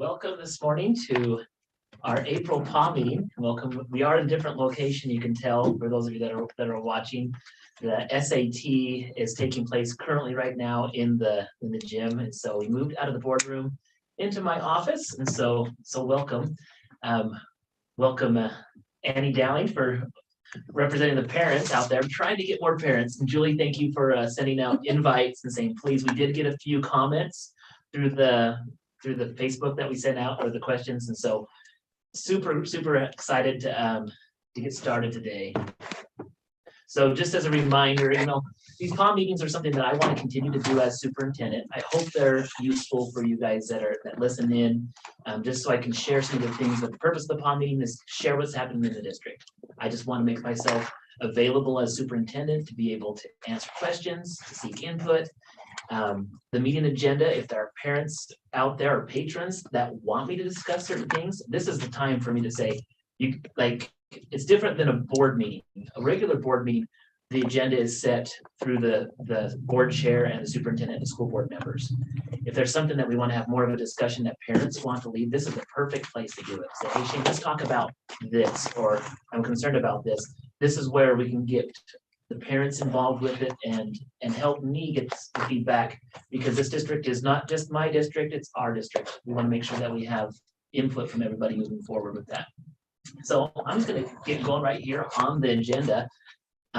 Welcome this morning to our April PAW meeting. Welcome. We are in a different location. You can tell for those of you that are watching. The SAT is taking place currently right now in the gym, and so we moved out of the boardroom into my office. And so welcome, welcome Annie Dowling for representing the parents out there. I'm trying to get more parents. And Julie, thank you for sending out invites and saying please. We did get a few comments through the Facebook that we sent out, or the questions, and so super excited to get started today. So just as a reminder, these PAW meetings are something that I want to continue to do as superintendent. I hope they're useful for you guys that listen in, just so I can share some of the things. But the purpose of the PAW meeting is share what's happening in the district. I just want to make myself available as superintendent to be able to answer questions, to seek input. The meeting agenda, if there are parents out there or patrons that want me to discuss certain things, this is the time for me to say, it's different than a board meeting. A regular board meeting, the agenda is set through the board chair and the superintendent and the school board members. If there's something that we want to have more of a discussion that parents want to lead, this is the perfect place to do it. Say, hey Shane, let's talk about this, or I'm concerned about this. This is where we can get the parents involved with it and help me get the feedback, because this district is not just my district, it's our district. We want to make sure that we have input from everybody moving forward with that. So I'm just going to get going right here on the agenda.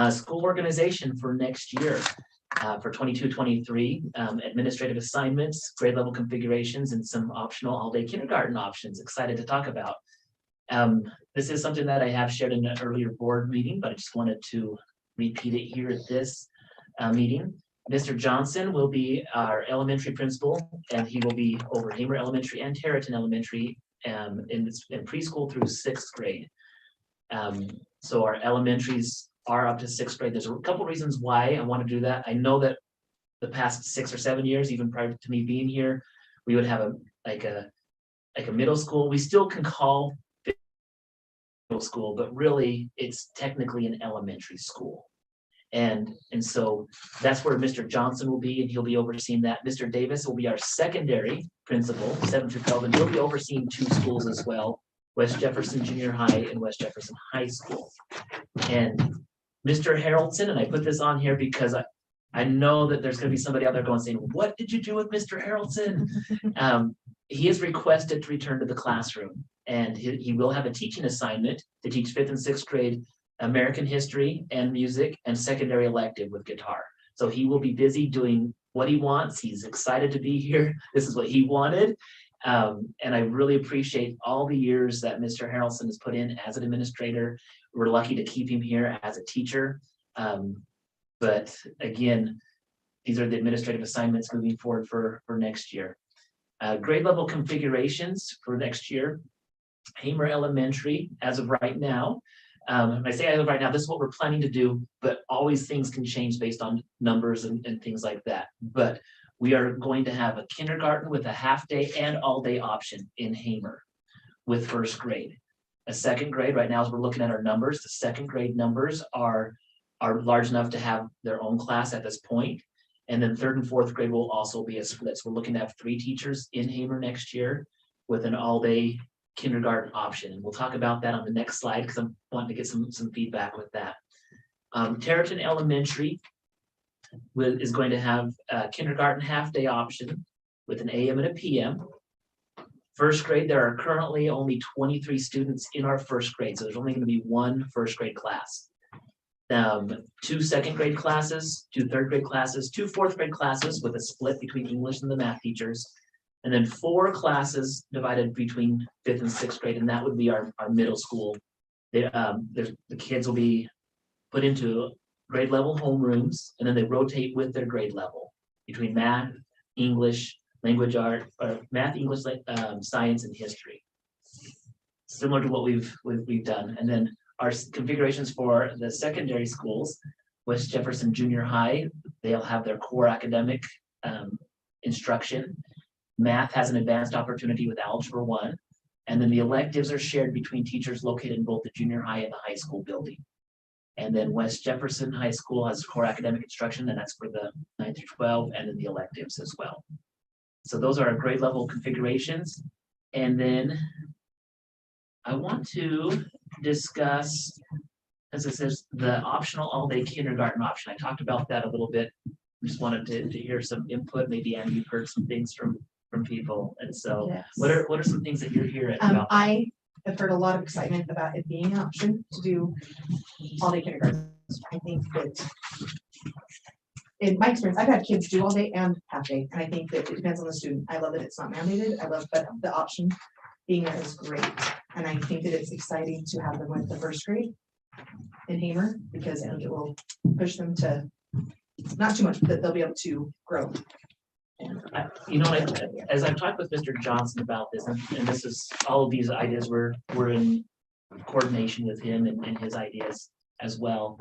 School organization for next year, for 22-23, administrative assignments, grade level configurations, and some optional all-day kindergarten options. Excited to talk about. This is something that I have shared in an earlier board meeting, but I just wanted to repeat it here at this meeting. Mr. Johnson will be our elementary principal, and he will be over Hamer Elementary and Tarleton Elementary in preschool through 6th grade. So our elementaries are up to 6th grade. There's a couple reasons why I want to do that. I know that the past 6 or 7 years, even prior to me being here, we would have a middle school. We still can call middle school, but really it's technically an elementary school. And so that's where Mr. Johnson will be, and he'll be overseeing that. Mr. Davis will be our secondary principal, 7 through 12, and he'll be overseeing 2 schools as well, West Jefferson Junior High and West Jefferson High School. And Mr. Haroldson, and I put this on here because I know that there's going to be somebody out there going saying, what did you do with Mr. Haroldson? He is requested to return to the classroom, and he will have a teaching assignment to teach 5th and 6th grade American history and music and secondary elective with guitar. So he will be busy doing what he wants. He's excited to be here. This is what he wanted. And I really appreciate all the years that Mr. Harrelson has put in as an administrator. We're lucky to keep him here as a teacher. But again, these are the administrative assignments moving forward for next year. Grade level configurations for next year. Hamer Elementary, as of right now, when I say as of right now, this is what we're planning to do, but always things can change based on numbers and things like that. But we are going to have a kindergarten with a half-day and all-day option in Hamer with 1st grade. A 2nd grade, right now as we're looking at our numbers, the 2nd grade numbers are large enough to have their own class at this point. And then 3rd and 4th grade will also be a split. So we're looking to have 3 teachers in Hamer next year with an all-day kindergarten option. And we'll talk about that on the next slide because I'm wanting to get some feedback with that. Tarleton Elementary is going to have a kindergarten half-day option with an AM and a PM. 1st grade, there are currently only 23 students in our 1st grade, so there's only going to be 1 1st grade class. 2 2nd grade classes, 2 3rd grade classes, 2 4th grade classes with a split between English and the math teachers, and then 4 classes divided between 5th and 6th grade, and that would be our middle school. The kids will be put into grade level homerooms, and then they rotate with their grade level between math, English, language art, or math, English, science, and history. Similar to what we've done. And then our configurations for the secondary schools, West Jefferson Junior High, they'll have their core academic instruction. Math has an advanced opportunity with Algebra 1, and then the electives are shared between teachers located in both the junior high and the high school building. And then West Jefferson High School has core academic instruction, and that's for the 9 through 12, and then the electives as well. So those are our grade level configurations. And then I want to discuss, as it says, the optional all-day kindergarten option. I talked about that a little bit. Just wanted to hear some input. Maybe Andy, you've heard some things from people. And so Yes. what are some things that you're hearing about? I have heard a lot of excitement about it being an option to do all-day kindergarten. I think that in my experience, I've had kids do all day and half day, and I think that it depends on the student. I love that it's not mandated. I love, but the option being there is great. And I think that it's exciting to have them with the first grade in Hamer, because I think it will push them to, not too much, but they'll be able to grow. You know, as I've talked with Mr. Johnson about this, and this is, all of these ideas we're in coordination with him and his ideas as well.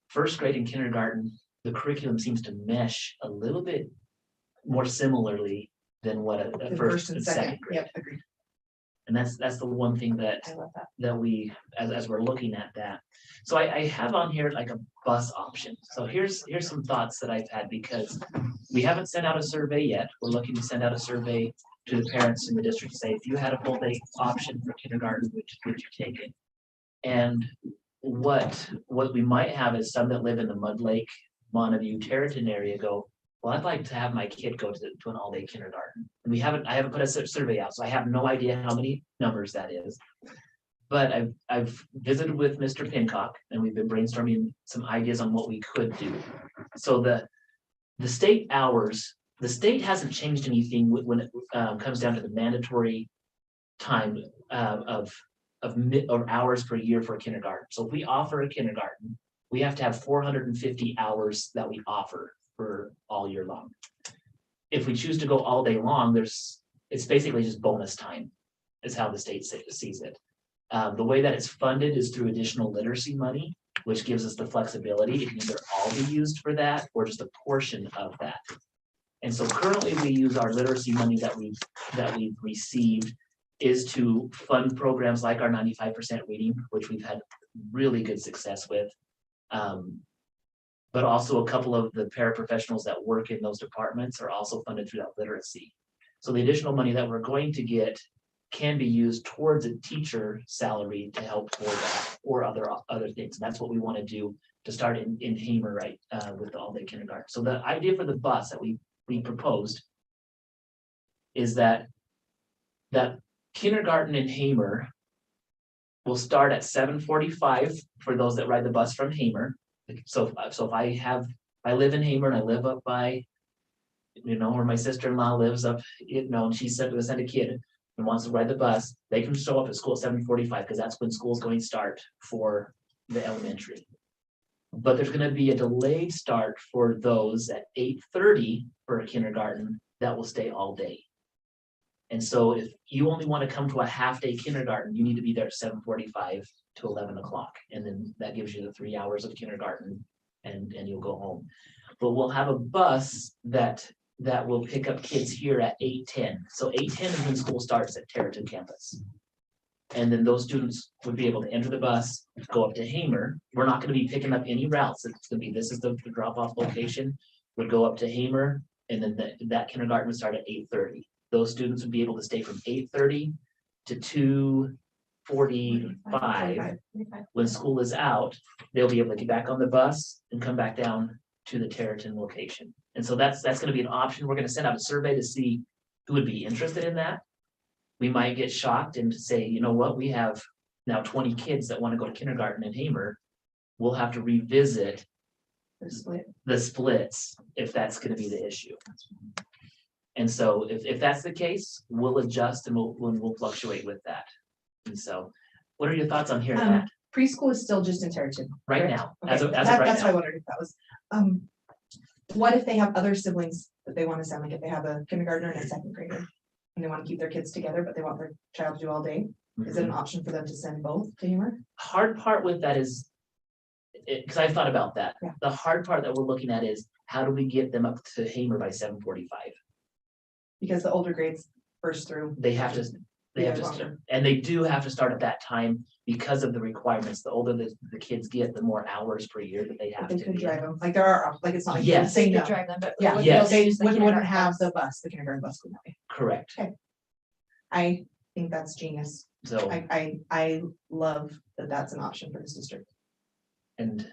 First grade and kindergarten, the curriculum seems to mesh a little bit more similarly than what a first and second grade. Yep, agreed. And that's the one thing that I love that. that we, as we're looking at that. So I have on here like a bus option. So here's some thoughts that I've had, because we haven't sent out a survey yet. We're looking to send out a survey to the parents in the district to say, if you had a full day option for kindergarten, would you take it? And what we might have is some that live in the Mud Lake, Montague, Territon area go, well, I'd like to have my kid go to an all-day kindergarten. And I haven't put a survey out, so I have no idea how many numbers that is. But I've visited with Mr. Pincock, and we've been brainstorming some ideas on what we could do. So the state hours, the state hasn't changed anything when it comes down to the mandatory time of hours per year for a kindergarten. So if we offer a kindergarten, we have to have 450 hours that we offer for all year long. If we choose to go all day long, it's basically just bonus time, is how the state sees it. The way that it's funded is through additional literacy money, which gives us the flexibility. It can either all be used for that or just a portion of that. And so currently we use our literacy money that we've received is to fund programs like our 95% reading, which we've had really good success with. But also a couple of the paraprofessionals that work in those departments are also funded through that literacy. So the additional money that we're going to get can be used towards a teacher salary to help for that, or other things. And that's what we want to do to start in Hamer, right, with the all-day kindergarten. So the idea for the bus that we proposed is that kindergarten in Hamer will start at 7:45 for those that ride the bus from Hamer. So if I live in Hamer and I live up by, where my sister-in-law lives up, and she's going to send a kid and wants to ride the bus, they can show up at school at 7:45, because that's when school's going to start for the elementary. But there's going to be a delayed start for those at 8:30 for a kindergarten that will stay all day. And so if you only want to come to a half-day kindergarten, you need to be there at 7:45 to 11 o'clock. And then that gives you the 3 hours of kindergarten, and you'll go home. But we'll have a bus that will pick up kids here at 8:10. So 8:10 is when school starts at Territon campus. And then those students would be able to enter the bus, go up to Hamer. We're not going to be picking up any routes. It's going to be, this is the drop-off location, would go up to Hamer, and then that kindergarten would start at 8:30. Those students would be able to stay from 8:30 to 2:45. When school is out, they'll be able to get back on the bus and come back down to the Territon location. And so that's going to be an option. We're going to send out a survey to see who would be interested in that. We might get shocked and say, you know what, we have now 20 kids that want to go to kindergarten in Hamer. We'll have to revisit the splits if that's going to be the issue. And so if that's the case, we'll adjust and we'll fluctuate with that. And so what are your thoughts on hearing that? Preschool is still just in Territon. Right correct? now, Okay. as of right That's now. why I wondered if that was, what if they have other siblings that they want to send, like if they have a kindergartner and a second grader, and they want to keep their kids together, but they want their child to do all day? Is it an option for them to send both to Hamer? Hard part with that is, because I've thought about that. Yeah. The hard part that we're looking at is, how do we get them up to Hamer by 7:45? Because the older grades burst through. They have to start, and they do have to start at that time because of the requirements. The older the kids get, the more hours per year that they have They to could be. drive them, like there are, like it's not like Yes. they You know. could drive them, but Yeah, would Yes. they use the wouldn't kindergarten have bus. the kindergarten bus going that way. Correct. I think that's genius. So, I love that that's an option for this district. and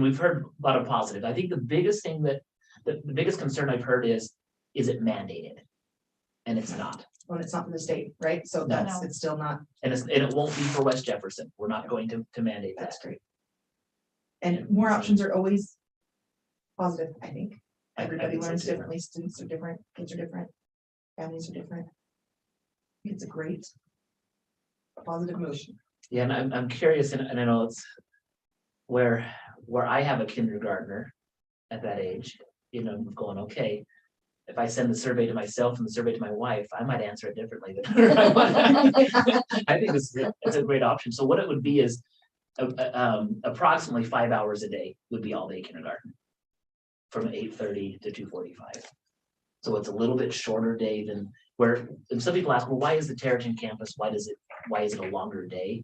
we've heard a lot of positive. I think the biggest thing that, the biggest concern I've heard is it mandated? And it's not. When it's not from the state, right? So that's, it's still not, And it won't be for West Jefferson. We're not going to mandate that. that's great. And more options are always positive, I think. I Everybody think so learns too. differently, students are different, kids are different, families are different. I think it's a great positive move. Yeah, and I'm curious, and I know it's where I have a kindergartner at that age, you know, I'm going, okay, if I send the survey to myself and the survey to my wife, I might answer it differently than her. I think it's a great option. So what it would be is approximately 5 hours a day would be all day kindergarten from 8:30 to 2:45. So it's a little bit shorter day than where, and some people ask, well, why is the Territon campus, why is it a longer day?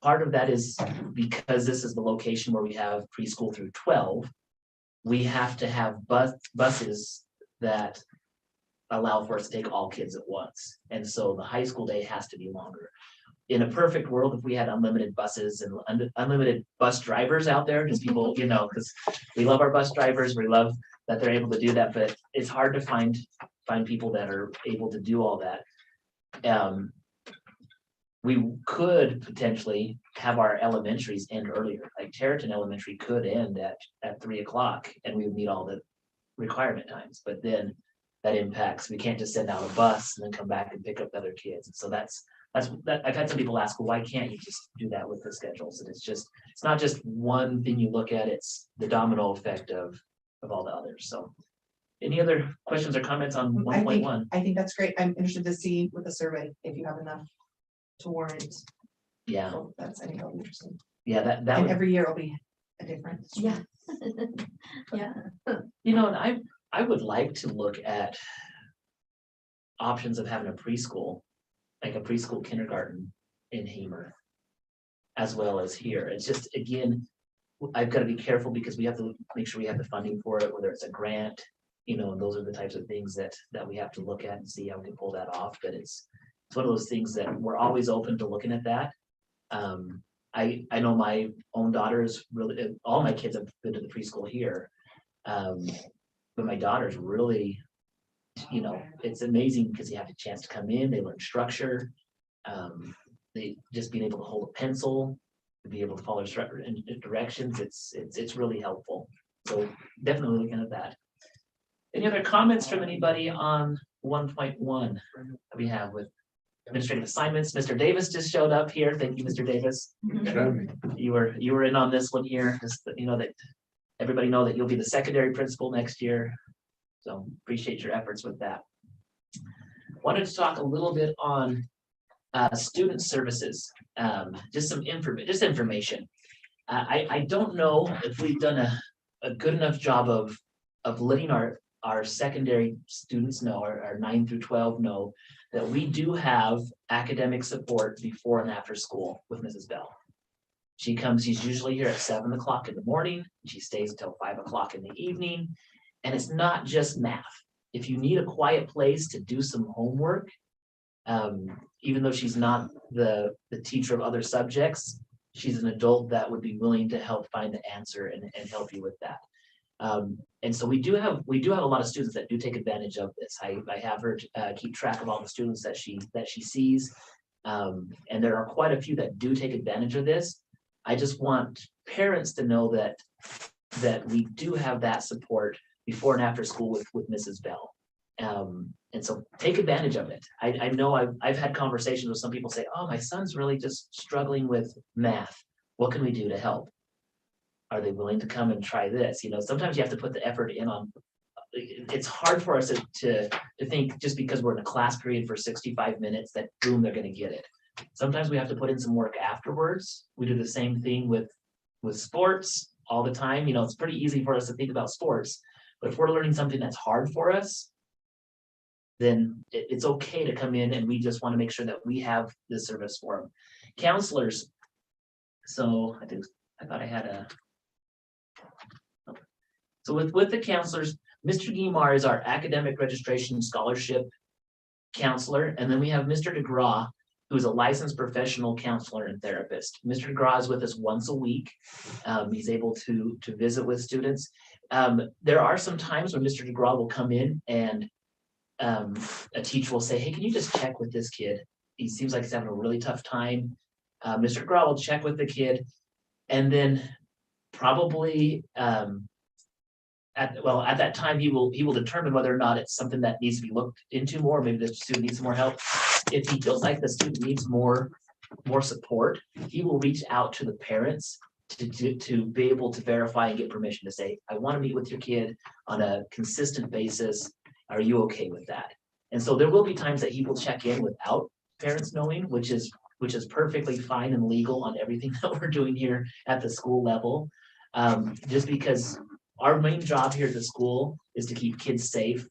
Part of that is because this is the location where we have preschool through 12. We have to have buses that allow for us to take all kids at once. And so the high school day has to be longer. In a perfect world, if we had unlimited buses and unlimited bus drivers out there, just people, you know, because we love our bus drivers, we love that they're able to do that, but it's hard to find people that are able to do all that. We could potentially have our elementaries end earlier, like Territon Elementary could end at 3 o'clock and we would meet all the requirement times, but then that impacts, we can't just send out a bus and then come back and pick up the other kids. And so that's I've had some people ask, well, why can't you just do that with the schedules? And it's not just one thing you look at, it's the domino effect of all the others. So any other questions or comments on 1.1? I think that's great. I'm interested to see with the survey, if you have enough to warrant. Yeah, So that's, I think that'll be interesting. yeah, that And would, every year will be a different. Yeah. Yeah. you know, and I would like to look at options of having a preschool, like a preschool kindergarten in Hamer, as well as here. It's just, again, I've got to be careful because we have to make sure we have the funding for it, whether it's a grant, you know, and those are the types of things that we have to look at and see how we can pull that off. But it's one of those things that we're always open to looking at that. I know my own daughters really, all my kids have been to the preschool here. But my daughter's really, you know, it's amazing because you have a chance to come in, they learn structure. They just being able to hold a pencil, to be able to follow directions, it's really helpful. So definitely looking at that. Any other comments from anybody on 1.1 that we have with administrative assignments? Mr. Davis just showed up here. Thank you, Mr. Davis. You were in on this one here, just you know that everybody know that you'll be the secondary principal next year. So appreciate your efforts with that. Wanted to talk a little bit on student services, just some information. I don't know if we've done a good enough job of letting our secondary students know, our 9 through 12 know that we do have academic support before and after school with Mrs. Bell. She's usually here at 7 o'clock in the morning. She stays until 5 o'clock in the evening. And it's not just math. If you need a quiet place to do some homework, even though she's not the teacher of other subjects, she's an adult that would be willing to help find the answer and help you with that. And so we do have a lot of students that do take advantage of this. I have her keep track of all the students that she sees. And there are quite a few that do take advantage of this. I just want parents to know that we do have that support before and after school with Mrs. Bell. And so take advantage of it. I know I've had conversations with some people say, oh, my son's really just struggling with math. What can we do to help? Are they willing to come and try this? You know, sometimes you have to put the effort in on, it's hard for us to think just because we're in a class period for 65 minutes that boom, they're going to get it. Sometimes we have to put in some work afterwards. We do the same thing with sports all the time. You know, it's pretty easy for us to think about sports, but if we're learning something that's hard for us, then it's okay to come in and we just want to make sure that we have this service for them. Counselors. So I thought I had a, so with the counselors, Mr. Guimar is our academic registration scholarship counselor. And then we have Mr. DeGraw, who's a licensed professional counselor and therapist. Mr. DeGraw is with us once a week. He's able to visit with students. There are some times when Mr. DeGraw will come in and a teacher will say, hey, can you just check with this kid? He seems like he's having a really tough time. Mr. DeGraw will check with the kid, and then probably at that time he will determine whether or not it's something that needs to be looked into more. Maybe the student needs some more help. If he feels like the student needs more support, he will reach out to the parents to be able to verify and get permission to say, I want to meet with your kid on a consistent basis. Are you okay with that? And so there will be times that he will check in without parents knowing, which is perfectly fine and legal on everything that we're doing here at the school level. Just because our main job here at the school is to keep kids safe,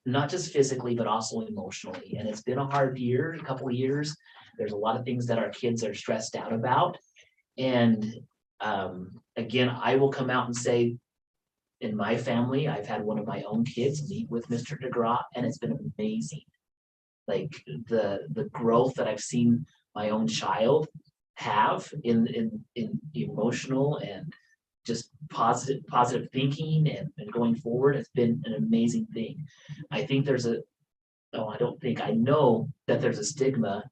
not just physically, but also emotionally. And it's been a hard year, a couple of years. There's a lot of things that our kids are stressed out about. And again, I will come out and say, in my family, I've had one of my own kids meet with Mr. DeGraw, and it's been amazing. Like the growth that I've seen my own child have in emotional and just positive thinking and going forward, it's been an amazing thing. I think I know that there's a stigma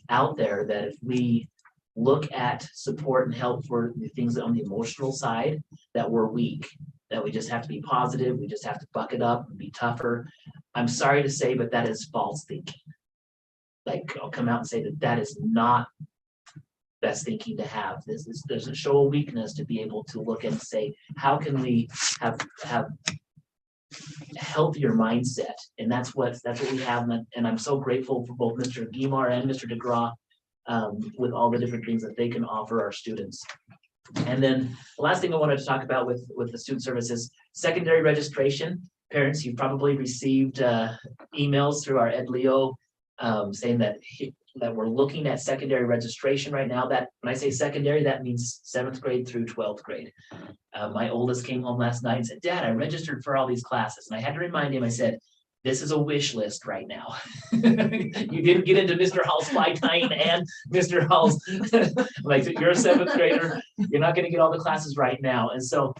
out there that if we look at support and help for the things on the emotional side, that we're weak, that we just have to be positive, we just have to buck it up and be tougher. I'm sorry to say, but that is false thinking. Like, I'll come out and say that is not best thinking to have. There's a show of weakness to be able to look and say, how can we have healthier mindset? And that's what we have. And I'm so grateful for both Mr. Guimar and Mr. DeGraw with all the different things that they can offer our students. And then the last thing I wanted to talk about with the student services, secondary registration. Parents, you've probably received emails through our Ed Leo saying that we're looking at secondary registration right now. That when I say secondary, that means 7th grade through 12th grade. My oldest came home last night and said, Dad, I registered for all these classes. And I had to remind him, I said, this is a wish list right now. You didn't get into Mr. Hall's fly tying and Mr. Hall's, like, you're a 7th grader, you're not gonna get all the classes right now. And so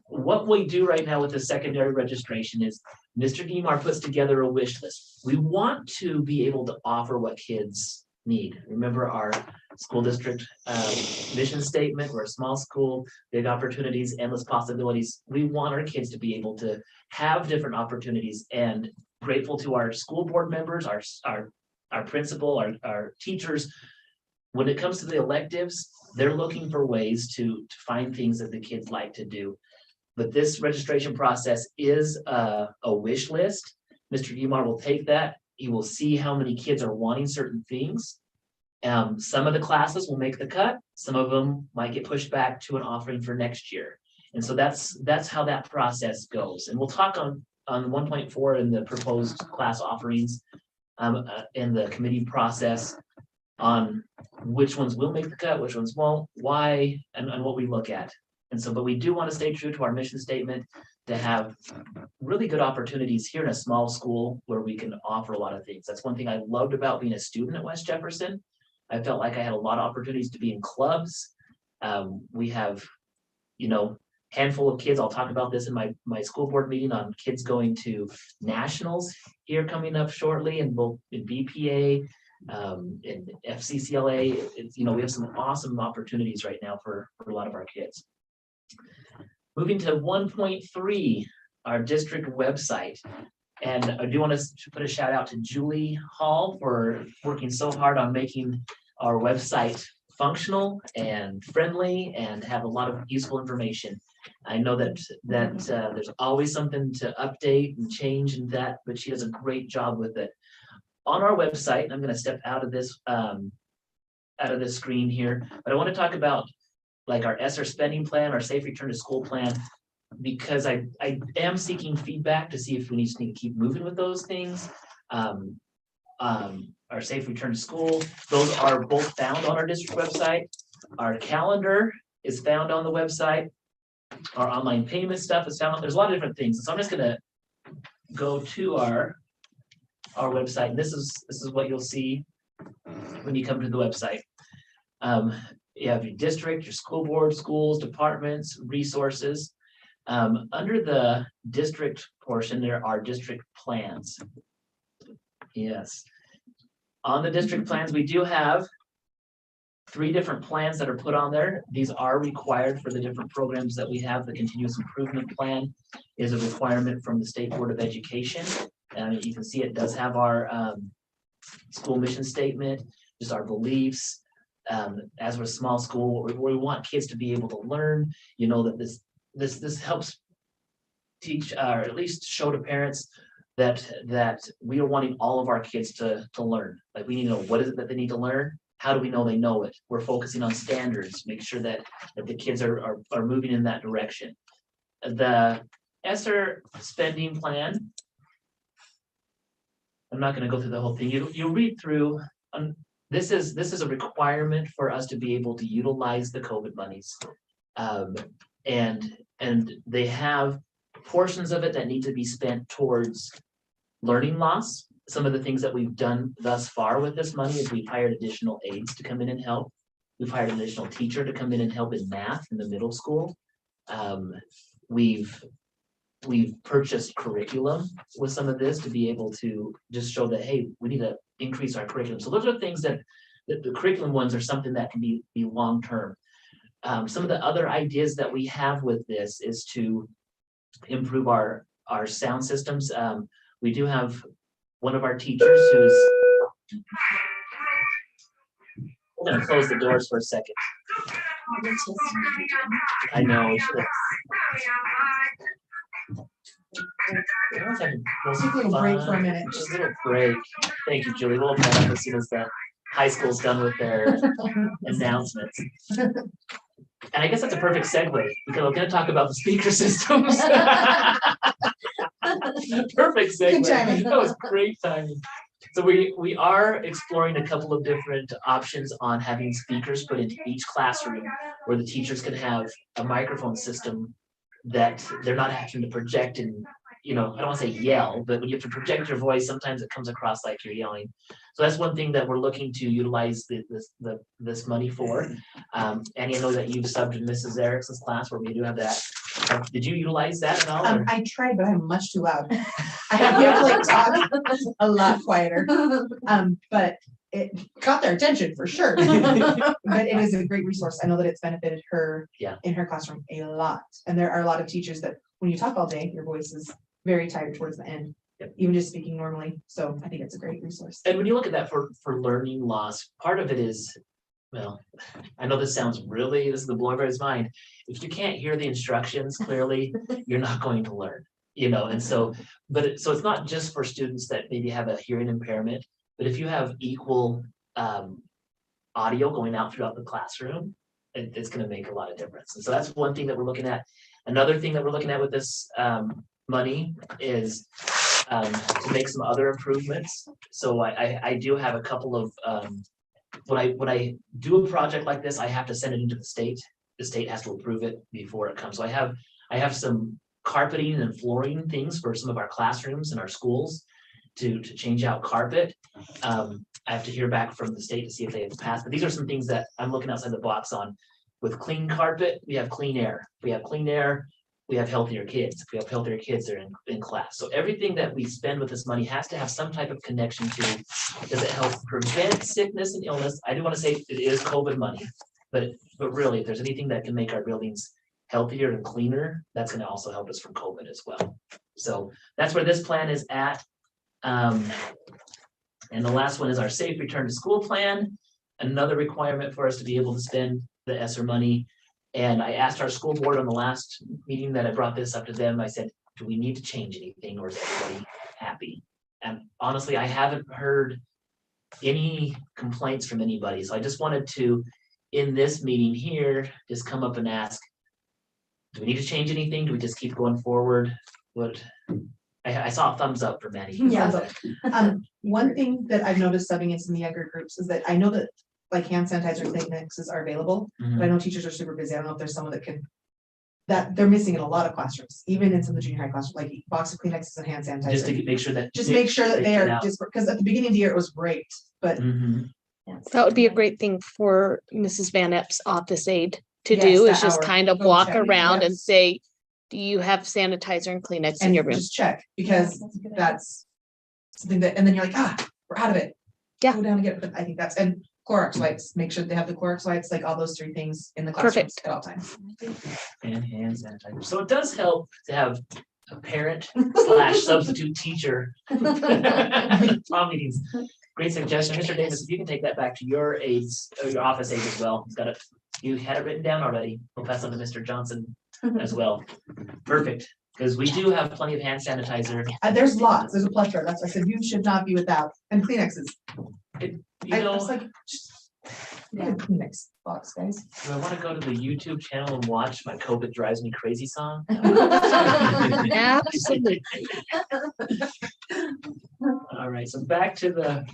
what we do right now with the secondary registration is Mr. Guimar puts together a wish list. We want to be able to offer what kids need. Remember our school district mission statement, we're a small school, big opportunities, endless possibilities. We want our kids to be able to have different opportunities, and grateful to our school board members, our principal, our teachers. When it comes to the electives, they're looking for ways to find things that the kids like to do. But this registration process is a wish list. Mr. Guimar will take that. He will see how many kids are wanting certain things. Some of the classes will make the cut. Some of them might get pushed back to an offering for next year. And so that's how that process goes. And we'll talk on 1.4 in the proposed class offerings in the committee process on which ones will make the cut, which ones won't, why, and what we look at. And so, but we do want to stay true to our mission statement to have really good opportunities here in a small school where we can offer a lot of things. That's one thing I loved about being a student at West Jefferson. I felt like I had a lot of opportunities to be in clubs. We have, handful of kids. I'll talk about this in my school board meeting on kids going to nationals here coming up shortly, and both in BPA, in FCCLA. We have some awesome opportunities right now for a lot of our kids. Moving to 1.3, our district website. And I do want to put a shout out to Julie Hall for working so hard on making our website functional and friendly and have a lot of useful information. I know that there's always something to update and change and that, but she does a great job with it. On our website, I'm going to step out of this screen here, but I want to talk about like our ESSER spending plan, our safe return to school plan, because I am seeking feedback to see if we just need to keep moving with those things. Our safe return to school, those are both found on our district website. Our calendar is found on the website. Our online payment stuff is found. There's a lot of different things. So I'm just gonna go to our website. And this is what you'll see. when you come to the website. You have your district, your school board, schools, departments, resources. Under the district portion, there are district plans. Yes. On the district plans, we do have 3 different plans that are put on there. These are required for the different programs that we have. The continuous improvement plan is a requirement from the State Board of Education. And you can see it does have our school mission statement, just our beliefs. As we're a small school, we want kids to be able to learn, you know, that this helps teach, or at least show to parents that we are wanting all of our kids to learn. Like, we need to know what is it that they need to learn. How do we know they know it? We're focusing on standards, make sure that the kids are moving in that direction. The ESSER spending plan, I'm not going to go through the whole thing. You read through. This is a requirement for us to be able to utilize the COVID monies, and they have portions of it that need to be spent towards learning loss. Some of the things that we've done thus far with this money is we've hired additional aides to come in and help. We've hired an additional teacher to come in and help in math in the middle school. We've purchased curriculum with some of this to be able to just show that, hey, we need to increase our curriculum. So those are things that the curriculum ones are something that can be long-term. Some of the other ideas that we have with this is to improve our sound systems. We do have one of our teachers who's, we're gonna close the doors for a second. I know. Take a little break for a minute. Just a little break. Thank you, Julie. We'll open that up as soon as the high school's done with their announcements. And I guess that's a perfect segue because we're going to talk about the speaker systems. Perfect segue. Good timing. That was great timing. So we are exploring a couple of different options on having speakers put into each classroom where the teachers can have a microphone system that they're not having to project and, you know, I don't want to say yell, but when you have to project your voice, sometimes it comes across like you're yelling. So that's one thing that we're looking to utilize this money for. Annie, I know that you've subbed in Mrs. Erickson's class where we do have that. Did you utilize that at all? I tried, but I'm much too loud. I have to like talk a lot quieter. But it got their attention for sure. But it is a great resource. I know that it's benefited her in her classroom a lot. And there are a lot of teachers that when you talk all day, your voice is very tired towards the end, even just speaking normally. So I think it's a great resource. And when you look at that for learning loss, part of it is, well, I know this sounds really, this is the blowing everybody's mind. If you can't hear the instructions clearly, you're not going to learn, you know. And so, so it's not just for students that maybe have a hearing impairment, but if you have equal audio going out throughout the classroom, it's going to make a lot of difference. And so that's one thing that we're looking at. Another thing that we're looking at with this money is to make some other improvements. So I do have a couple of, when I do a project like this, I have to send it into the state. The state has to approve it before it comes. So I have some carpeting and flooring things for some of our classrooms and our schools to change out carpet. I have to hear back from the state to see if they have passed, but these are some things that I'm looking outside the box on. With clean carpet, we have clean air. If we have clean air, we have healthier kids. If we have healthier kids, they're in class. So everything that we spend with this money has to have some type of connection to, does it help prevent sickness and illness? I do want to say it is COVID money, but really, if there's anything that can make our buildings healthier and cleaner, that's going to also help us from COVID as well. So that's where this plan is at. And the last one is our safe return to school plan. Another requirement for us to be able to spend the ESSER money. And I asked our school board on the last meeting that I brought this up to them. I said, do we need to change anything or is everybody happy? And honestly, I haven't heard any complaints from anybody. So I just wanted to, in this meeting here, just come up and ask, do we need to change anything? Do we just keep going forward? What? I saw a thumbs up for many. Yeah. One thing that I've noticed subbing in some of the younger groups is that I know that like hand sanitizer Kleenexes are available, but I know teachers are super busy. I don't know if there's someone that they're missing in a lot of classrooms, even in some of the junior high classrooms, like box of Kleenexes and hand sanitizer. Just to make sure that they are just because at the beginning of the year it was great, but Yes. That would be a great thing for Mrs. Van Epps office aide to Yes, do, that is just hour. kind of Go walk check, around and yes. say, do you have sanitizer and Kleenex in And your room? just check, because That's a good idea. that's something that, and then you're like, we're out of it. Yeah. Go down and get it, but I think that's, and Clorox wipes, make sure they have the Clorox wipes, like all those 3 things in the classrooms at all times. And hand sanitizer. So it does help to have a parent slash substitute teacher. PAW meetings. Great suggestion. Mr. Davis, if you can take that back to your aides, or your office aide as well. He's got it, you had it written down already. We'll pass on to Mr. Johnson as well. Perfect, because we do have plenty of hand sanitizer. There's lots, there's a plethora, that's why I said you should not be without, and Kleenexes. You I know, was like, just get a Kleenex box, guys. do I want to go to the YouTube channel and watch my COVID drives me crazy song? Absolutely. All right, so back to the.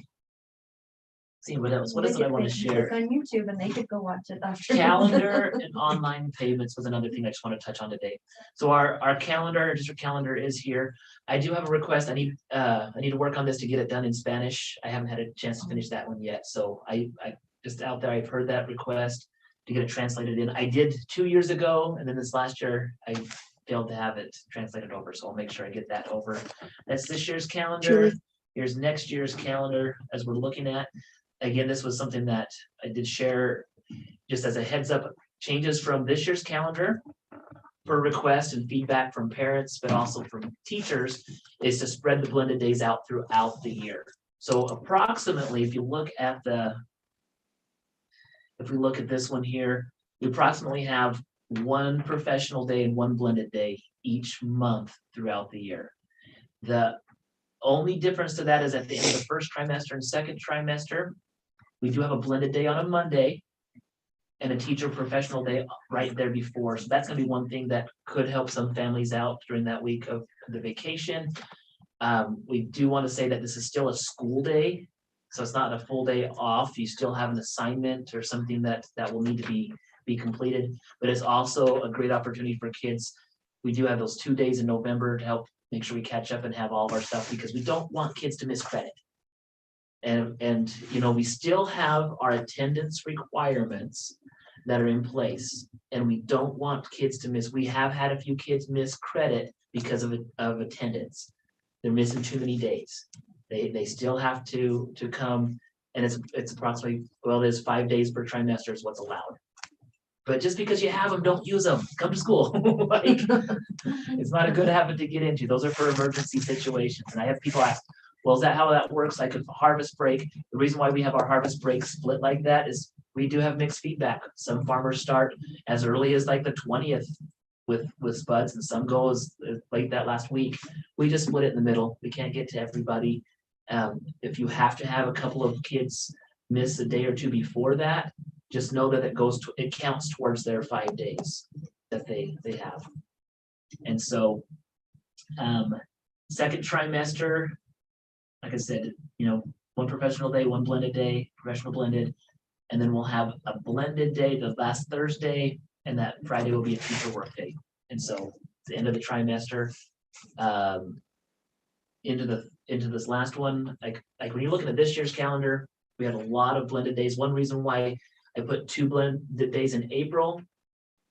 See what else, what is it I want to share? It's on YouTube and they could go watch it after. Calendar and online payments was another thing I just want to touch on today. So our calendar, our district calendar is here. I do have a request. I need to work on this to get it done in Spanish. I haven't had a chance to finish that one yet. So I just out there, I've heard that request to get it translated in. I did 2 years ago, and then this last year I failed to have it translated over. So I'll make sure I get that over. That's this year's calendar. Here's next year's calendar as we're looking at. Again, this was something that I did share just as a heads up, changes from this year's calendar per request and feedback from parents, but also from teachers, is to spread the blended days out throughout the year. So approximately, if we look at this one here, we approximately have 1 professional day and 1 blended day each month throughout the year. The only difference to that is at the end of the first trimester and second trimester, we do have a blended day on a Monday and a teacher professional day right there before. So that's gonna be one thing that could help some families out during that week of the vacation. We do want to say that this is still a school day, so it's not a full day off. You still have an assignment or something that will need to be completed, but it's also a great opportunity for kids. We do have those 2 days in November to help make sure we catch up and have all of our stuff, because we don't want kids to miss credit. And you know, we still have our attendance requirements that are in place, and we don't want kids to miss. We have had a few kids miss credit because of attendance. They're missing too many days. They still have to come, and it's approximately, well, it is 5 days per trimester is what's allowed. But just because you have them, don't use them. Come to school. Like, it's not a good habit to get into. Those are for emergency situations. And I have people ask, well, is that how that works? Like a harvest break? The reason why we have our harvest break split like that is we do have mixed feedback. Some farmers start as early as like the 20th with spuds, and some go as late that last week. We just split it in the middle. We can't get to everybody. If you have to have a couple of kids miss a day or two before that, just know that it counts towards their 5 days that they have. And so second trimester, like I said, you know, 1 professional day, 1 blended day, professional blended, and then we'll have a blended day the last Thursday, and that Friday will be a teacher work day. And so at the end of the trimester, into this last one, like when you're looking at this year's calendar, we had a lot of blended days. One reason why I put 2 blended days in April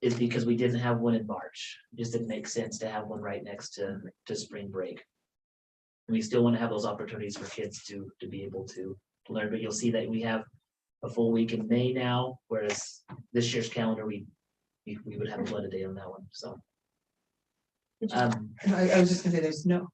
is because we didn't have one in March. It just didn't make sense to have one right next to spring break. We still want to have those opportunities for kids to be able to learn, but you'll see that we have a full week in May now, whereas this year's calendar, we would have a blended day on that one, so. I was just gonna say, there's no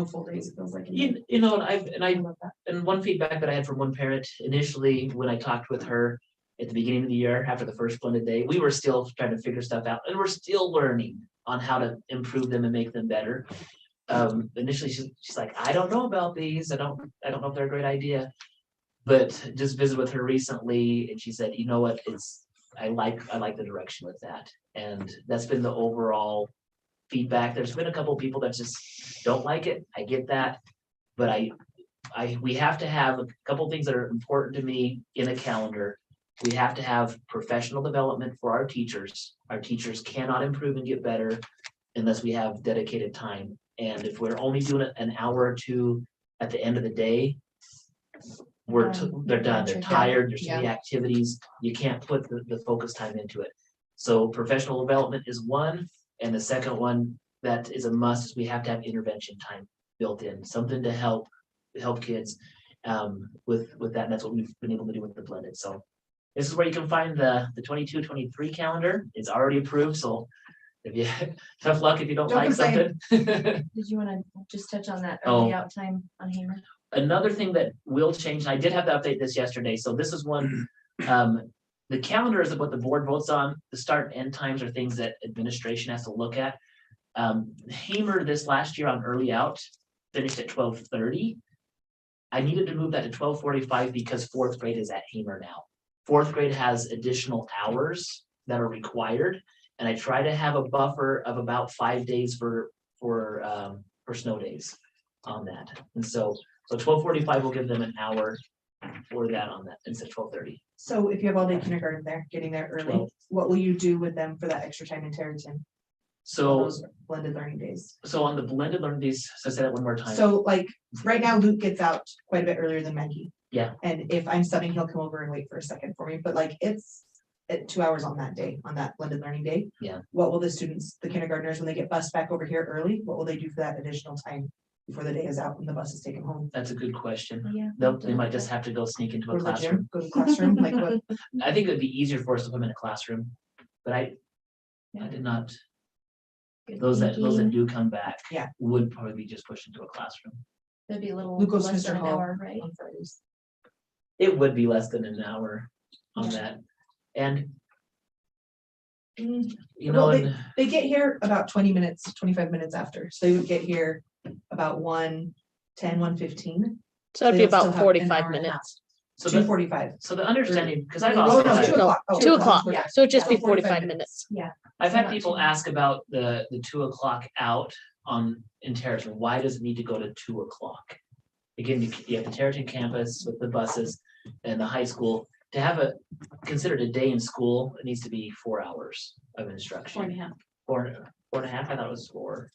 full days, it feels like. You know, and one feedback that I had from one parent initially, when I talked with her at the beginning of the year, after the first blended day, we were still trying to figure stuff out, and we're still learning on how to improve them and make them better. Initially she's like, I don't know about these. I don't know if they're a great idea, but just visited with her recently, and she said, you know what, I like the direction with that. And that's been the overall feedback. There's been a couple of people that just don't like it. I get that, but we have to have a couple of things that are important to me in a calendar. We have to have professional development for our teachers. Our teachers cannot improve and get better unless we have dedicated time. And if we're only doing it an hour or two at the end of the day, they're done, they're They're tired, there's too many yeah. activities, you can't put the focus time into it. So professional development is one, and the second one that is a must is we have to have intervention time built in, something to help kids with that, and that's what we've been able to do with the blended. So this is where you can find the 22-23 calendar. It's already approved, so if you tough luck if you don't Don't like complain. something. Did you wanna just touch on that Oh. early out time on Hamer? Another thing that will change, and I did have to update this yesterday, so this is one, the calendar is what the board votes on. The start and end times are things that administration has to look at. Hamer this last year on early out finished at 12:30. I needed to move that to 12:45 because fourth grade is at Hamer now. Fourth grade has additional hours that are required, and I try to have a buffer of about 5 days for snow days on that. And so 12:45 will give them an hour for that on that instead of 12:30. So if you have all day kindergarten there, getting there early, 12. what will you do with them for that extra time in Tarleton? So Those blended learning days. on the blended learning days, so say that one more time. So like, right now Luke gets out quite a bit earlier than Maggie. Yeah. And if I'm subbing, he'll come over and wait for a second for me, but like, it's at 2 hours on that day, on that blended learning day. Yeah. What will the students, the kindergartners, when they get bused back over here early, what will they do for that additional time before the day is out and the bus is taken home? That's a good question. Yeah. They might just have to go sneak into Go a to the classroom. gym, go to the classroom, like what? I think it'd be easier for us to put them in a classroom, but I did not, Good those that thinking. do come back. Yeah. Would probably be just pushed into a classroom. That'd be a little Luke goes to less Mr. than an Hall hour, right? on Fridays. It would be less than an hour on that. And you know, Well, and They get here about 20 minutes, 25 minutes after, so they would get here about 1:10, 1:15. So it'd be They'll still about have an 45 hour and a half. minutes. so 2:45. the understanding, because I've Oh, also no, had- 2 o'clock. Oh, 2 o'clock, Yeah. so it'd just be Yeah, 45 45 minutes. I've So had not people too- ask about the 2 o'clock out in Tarleton. Why does it need to go to 2 o'clock? Again, you have the Tarleton campus with the buses and the high school. To have considered a day in school, it needs to be 4 hours of instruction. 4.5. Four and a half, I thought it was 4.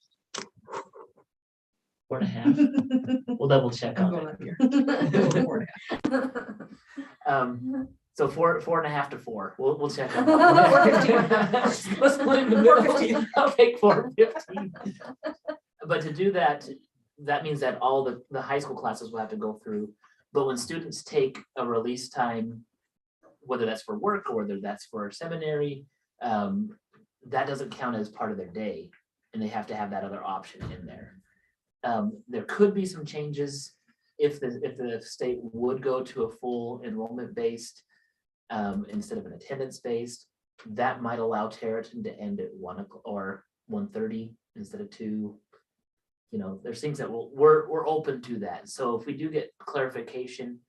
4.5. We'll double check I'm on going it. up here. 4.5. So 4.5 to 4. We'll check on 4:15. that. Let's put it in the middle. 4:15. I'll take 4:15. But to do that, that means that all the high school classes will have to go through. But when students take a release time, whether that's for work or whether that's for seminary, that doesn't count as part of their day, and they have to have that other option in there. There could be some changes if the state would go to a full enrollment based instead of an attendance based. That might allow Tarleton to end at 1 o'clock or 1:30 instead of 2. You know, there's things that we're open to that. So if we do get clarification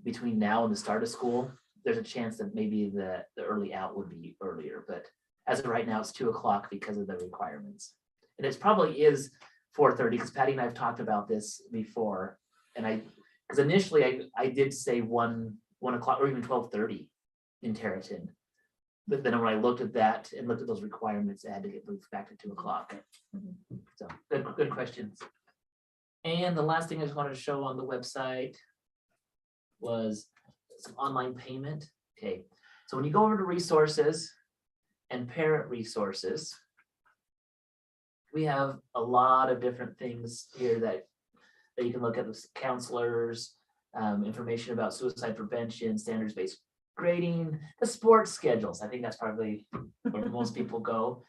between now and the start of school, there's a chance that maybe the early out would be earlier. But as of right now, it's 2 o'clock because of the requirements. And it probably is 4:30 because Patty and I have talked about this before. And because initially I did say 1 o'clock or even 12:30 in Tarleton. But then when I looked at that and looked at those requirements, it had to get moved back to 2 o'clock. So good questions. And the last thing I just wanted to show on the website was some online payment. Okay, so when you go over to resources and parent resources, we have a lot of different things here that you can look at, the counselors, information about suicide prevention, standards-based grading, the sports schedules. I think that's probably where most people go.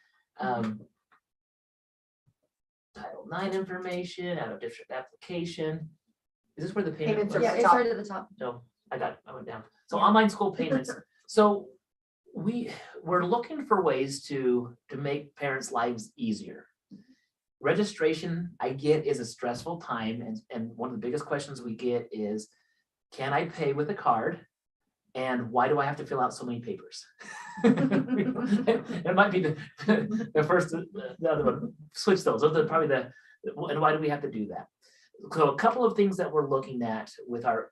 Title IX information, out of district application. Is this where the payment Payments was? are- Yeah, it's right at the top. No, I went down. So online school payments. So we're looking for ways to make parents' lives easier. Registration, I get, is a stressful time, and one of the biggest questions we get is, can I pay with a card? And why do I have to fill out so many papers? It might be the first, the other one. Switch those. Those are probably and why do we have to do that? So a couple of things that we're looking at with our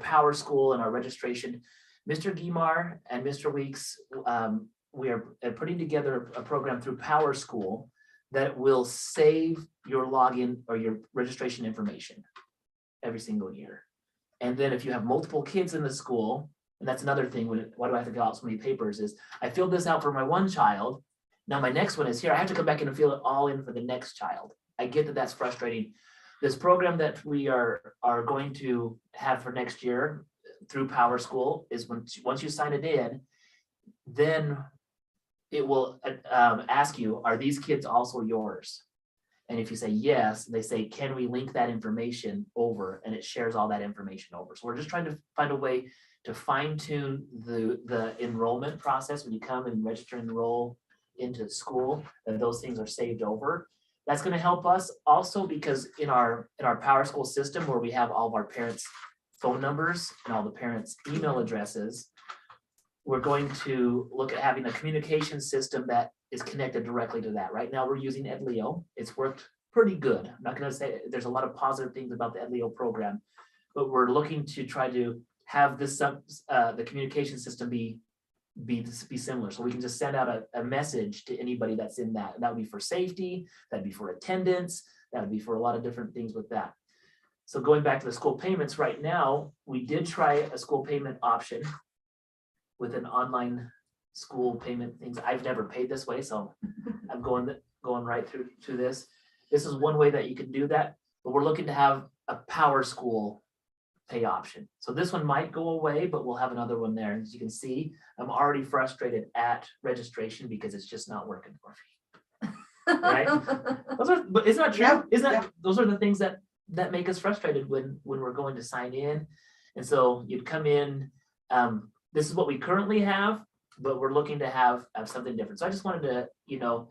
Power School and our registration. Mr. Guimar and Mr. Weeks, we are putting together a program through Power School that will save your login or your registration information. every single year. And then if you have multiple kids in the school, and that's another thing, why do I have to fill out so many papers, is I filled this out for my one child. Now my next one is here. I have to come back in and fill it all in for the next child. I get that that's frustrating. This program that we are going to have for next year through Power School is once you sign it in, then it will ask you, are these kids also yours? And if you say yes, they say, can we link that information over? And it shares all that information over. So we're just trying to find a way to fine tune the enrollment process when you come and register and enroll into school, that those things are saved over. That's going to help us also because in our Power School system where we have all of our parents' phone numbers and all the parents' email addresses, we're going to look at having a communication system that is connected directly to that. Right now we're using EdLeo. It's worked pretty good. I'm not going to say there's a lot of positive things about the EdLeo program, but we're looking to try to have this the communication system be similar. So we can just send out a message to anybody that's in that. And that would be for safety, that'd be for attendance, that would be for a lot of different things with that. So going back to the school payments right now, we did try a school payment option with an online school payment things. I've never paid this way, so I'm going right through to this. This is one way that you can do that, but we're looking to have a Power School pay option. So this one might go away, but we'll have another one there. And as you can see, I'm already frustrated at registration because it's just not working for me. Right? But isn't that true? Yeah, Isn't that yeah. those are the things that make us frustrated when we're going to sign in. And so you'd come in, this is what we currently have, but we're looking to have something different. So I just wanted to,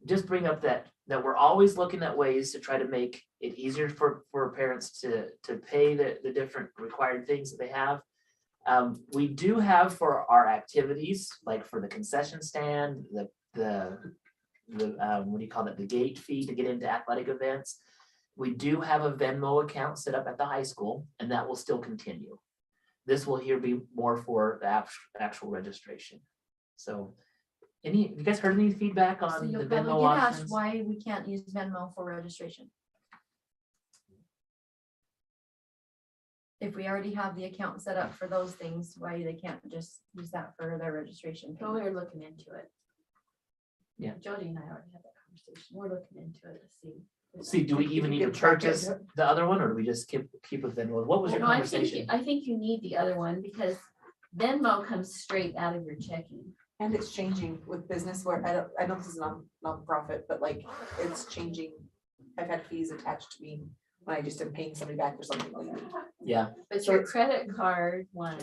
just bring up that we're always looking at ways to try to make it easier for parents to pay the different required things that they have. We do have for our activities, like for the concession stand, the what do you call that, the gate fee to get into athletic events. We do have a Venmo account set up at the high school, and that will still continue. This will here be more for the actual registration. So have you guys heard any feedback So on the you'll Venmo probably get asked options? why we can't use Venmo for registration. If we already have the account set up for those things, why they can't just use that for their registration? Well, we're looking into it. Yeah. Jody and I already had that conversation. We're looking into it to see. See, do we If even you need to could track it. purchase the other one, or do we just keep with Venmo? What was your Well, no, conversation? I think you need the other one because Venmo comes straight out of your checking. And it's changing with business where I know this is non-profit, but like it's changing. I've had fees attached to me when I just am paying somebody back for something like that. Yeah, But So your it's- credit card one,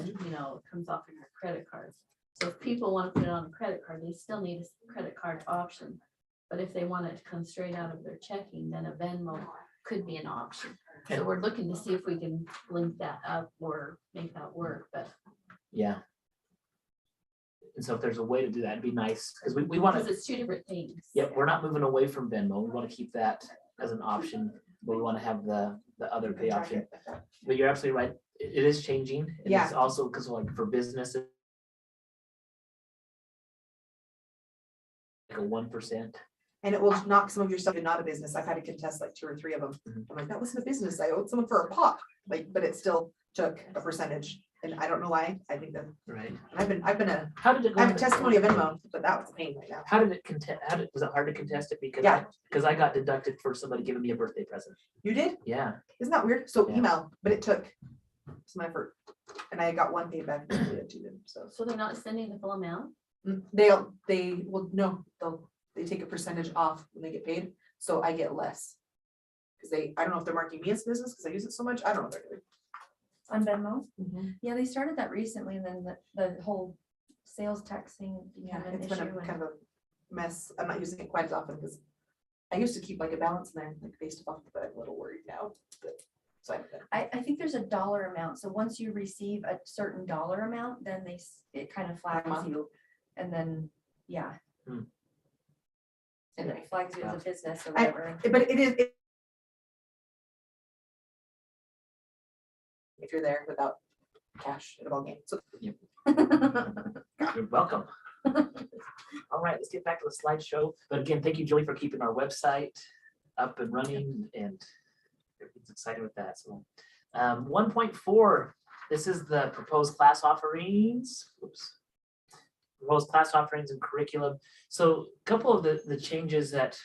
comes off of your credit card. So if people want to put it on a credit card, they still need a credit card option. But if they want it to come straight out of their checking, then a Venmo could be an option. So we're looking to see if we can link that up or make that work, but yeah. And so if there's a way to do that, it'd be nice, because we want because to, it's two different things. yep, we're not moving away from Venmo. We want to keep that as an option, but we want to have the other pay Track option. it. But you're absolutely right. It is changing. And Yeah. it's also because like for businesses, like a 1%. And it will knock some of your stuff in not a business. I've had to contest like 2 or 3 of them. Mhm. I'm like, that wasn't a business. I owed someone for a pop, but it still took a percentage. And I don't know why. I think that Right. I've been How did it go? I have a testimony of Venmo, but that was a pain right now. How did it contest? Was it hard to contest it? Because Yeah. because I got deducted for somebody giving me a birthday present. You did? Yeah. Isn't that weird? So Yeah. email, but it took some effort. And I got one paid back to them, so. So they're not sending the full amount? They will, no, they take a percentage off when they get paid, so I get less. Cause I don't know if they're marking me as business, cause I use it so much, I don't know what they're doing. On Venmo? Mm-hmm. Yeah, they started that recently, and then the whole sales tax thing Yeah, became an it's been issue. a kind of a mess, I'm not using it quite as often, because I used to keep like a balance in there, like based off, but I'm a little worried now, but. So I think there's a dollar amount, so once you receive a certain dollar amount, then it kind of flags month. you, and then, yeah. Hmm. And it flags you as a business or I- whatever. But it is. If you're there without cash at a ball game, so. You're welcome. All right, let's get back to the slideshow. But again, thank you, Julie, for keeping our website up and running, and everything's excited with that. So 1.4, this is the proposed class offerings. Oops. Proposed class offerings and curriculum. So a couple of the changes that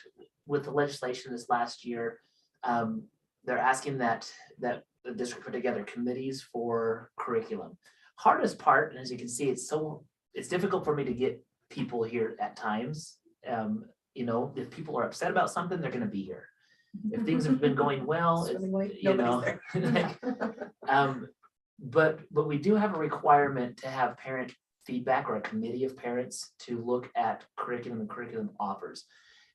with the legislation this last year, they're asking that the district put together committees for curriculum. Hardest part, and as you can see, it's difficult for me to get people here at times. You know, if people are upset about something, they're gonna be here. If things have been going well, Swimming like you know, nobody's like, but we do have a requirement to have parent feedback or a committee of parents to look at curriculum and curriculum offers.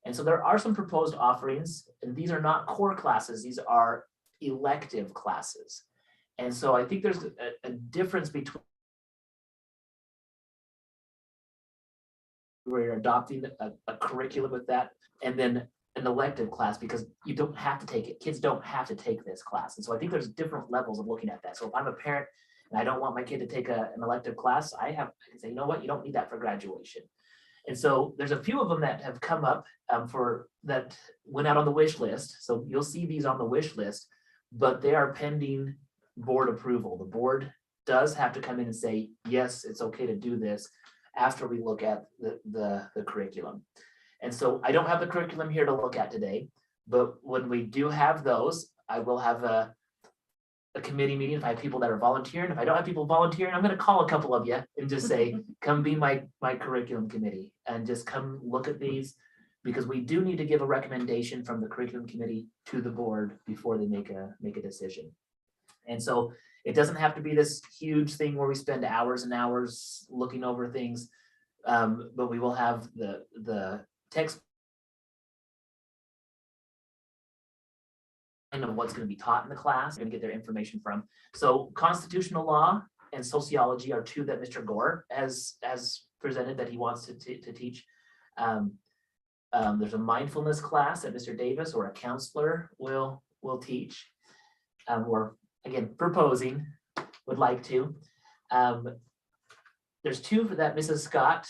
And so there are some proposed offerings, and these are not core classes, these are elective classes. And so I think there's a difference between where you're adopting a curriculum with that and then an elective class, because you don't have to take it. Kids don't have to take this class. And so I think there's different levels of looking at that. So if I'm a parent and I don't want my kid to take an elective class, I can say, you know what, you don't need that for graduation. And so there's a few of them that have come up for that went out on the wish list. So you'll see these on the wish list, but they are pending board approval. The board does have to come in and say, yes, it's okay to do this after we look at the curriculum. And so I don't have the curriculum here to look at today, but when we do have those, I will have a committee meeting if I have people that are volunteering. If I don't have people volunteering, I'm going to call a couple of you and just say, come be my curriculum committee and just come look at these, because we do need to give a recommendation from the curriculum committee to the board before they make a decision. And so it doesn't have to be this huge thing where we spend hours and hours looking over things, but we will have the text of what's going to be taught in the class, going to get their information from. So constitutional law and sociology are two that Mr. Gore has presented that he wants to teach. There's a mindfulness class that Mr. Davis or a counselor will teach. We're again proposing, would like to. There's two that Mrs. Scott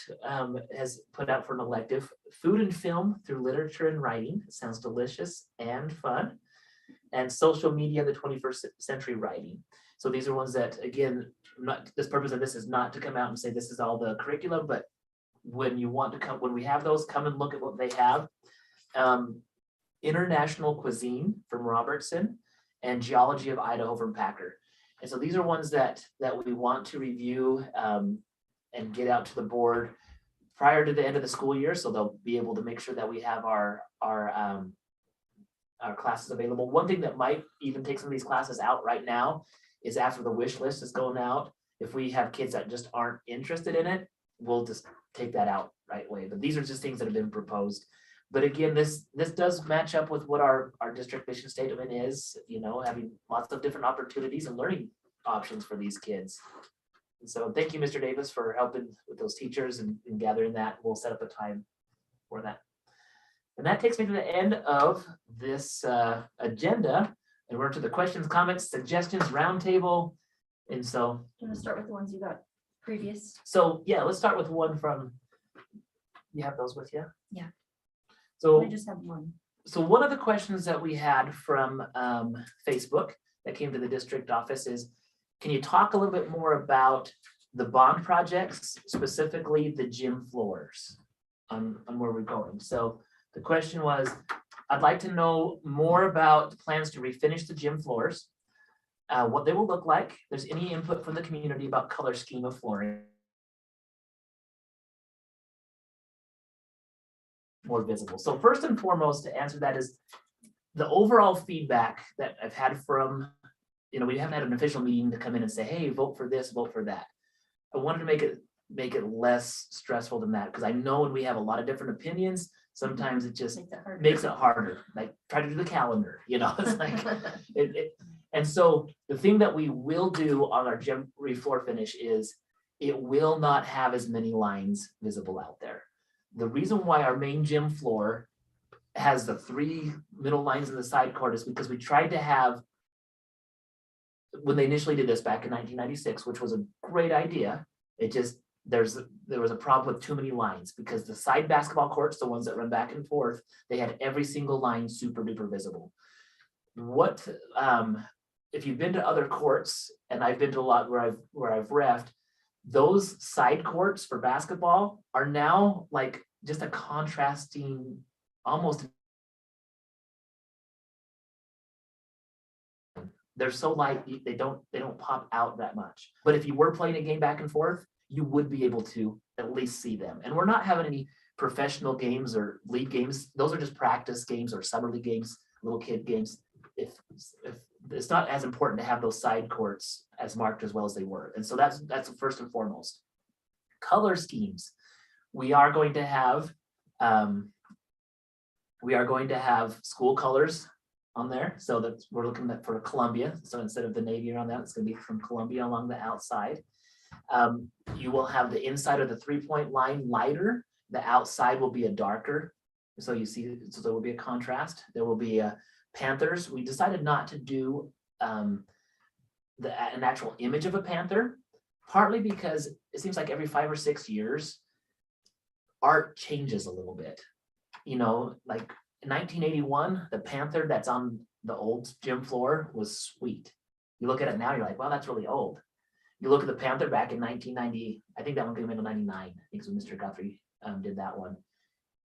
has put out for an elective: food and film through literature and writing. It sounds delicious and fun. And social media, the 21st century writing. So these are ones that, again, this purpose of this is not to come out and say this is all the curriculum, but when you want to come, when we have those, come and look at what they have. International cuisine from Robertson and geology of Idaho from Packer. And so these are ones that we want to review and get out to the board prior to the end of the school year, so they'll be able to make sure that we have our classes available. One thing that might even take some of these classes out right now is after the wish list is going out, if we have kids that just aren't interested in it, we'll just take that out right away. But these are just things that have been proposed. But again, this does match up with what our district mission statement is, you know, having lots of different opportunities and learning options for these kids. And so thank you, Mr. Davis, for helping with those teachers and gathering that. We'll set up a time for that. And that takes me to the end of this agenda. And we're to the questions, comments, suggestions, roundtable. And so. You want to start with the ones you got previous? So yeah, let's start with one from, you have those with you? Yeah. So I just have one. So one of the questions that we had from Facebook that came to the district office is, can you talk a little bit more about the bond projects, specifically the gym floors on where we're going? So the question was, I'd like to know more about plans to refinish the gym floors, what they will look like. If there's any input from the community about color scheme of flooring. More visible. So first and foremost, to answer that is the overall feedback that I've had from, you know, we haven't had an official meeting to come in and say, hey, vote for this, vote for that. I wanted to make it less stressful than that, because I know when we have a lot of different opinions, sometimes it just makes it harder. Like try to do the calendar, you know, it's like and so the thing that we will do on our gym floor finish is it will not have as many lines visible out there. The reason why our main gym floor has the 3 middle lines in the side court is because we tried to have, when they initially did this back in 1996, which was a great idea, it just, there was a problem with too many lines, because the side basketball courts, the ones that run back and forth, they had every single line super duper visible. What if you've been to other courts, and I've been to a lot where I've reffed, those side courts for basketball are now like just a contrasting, almost. They're so light, they don't pop out that much. But if you were playing a game back and forth, you would be able to at least see them. And we're not having any professional games or league games. Those are just practice games or summer league games, little kid games. If it's not as important to have those side courts as marked as well as they were. And so that's first and foremost. Color schemes. We are going to have school colors on there. So that we're looking at for Columbia. So instead of the navy around that, it's going to be from Columbia along the outside. You will have the inside of the 3-point line lighter. The outside will be a darker. So you see, so there will be a contrast. There will be Panthers. We decided not to do an actual image of a panther, partly because it seems like every 5 or 6 years, art changes a little bit. You know, like in 1981, the panther that's on the old gym floor was sweet. You look at it now, you're like, wow, that's really old. You look at the panther back in 1990, I think that one came in 99. I think so Mr. Guthrie did that one.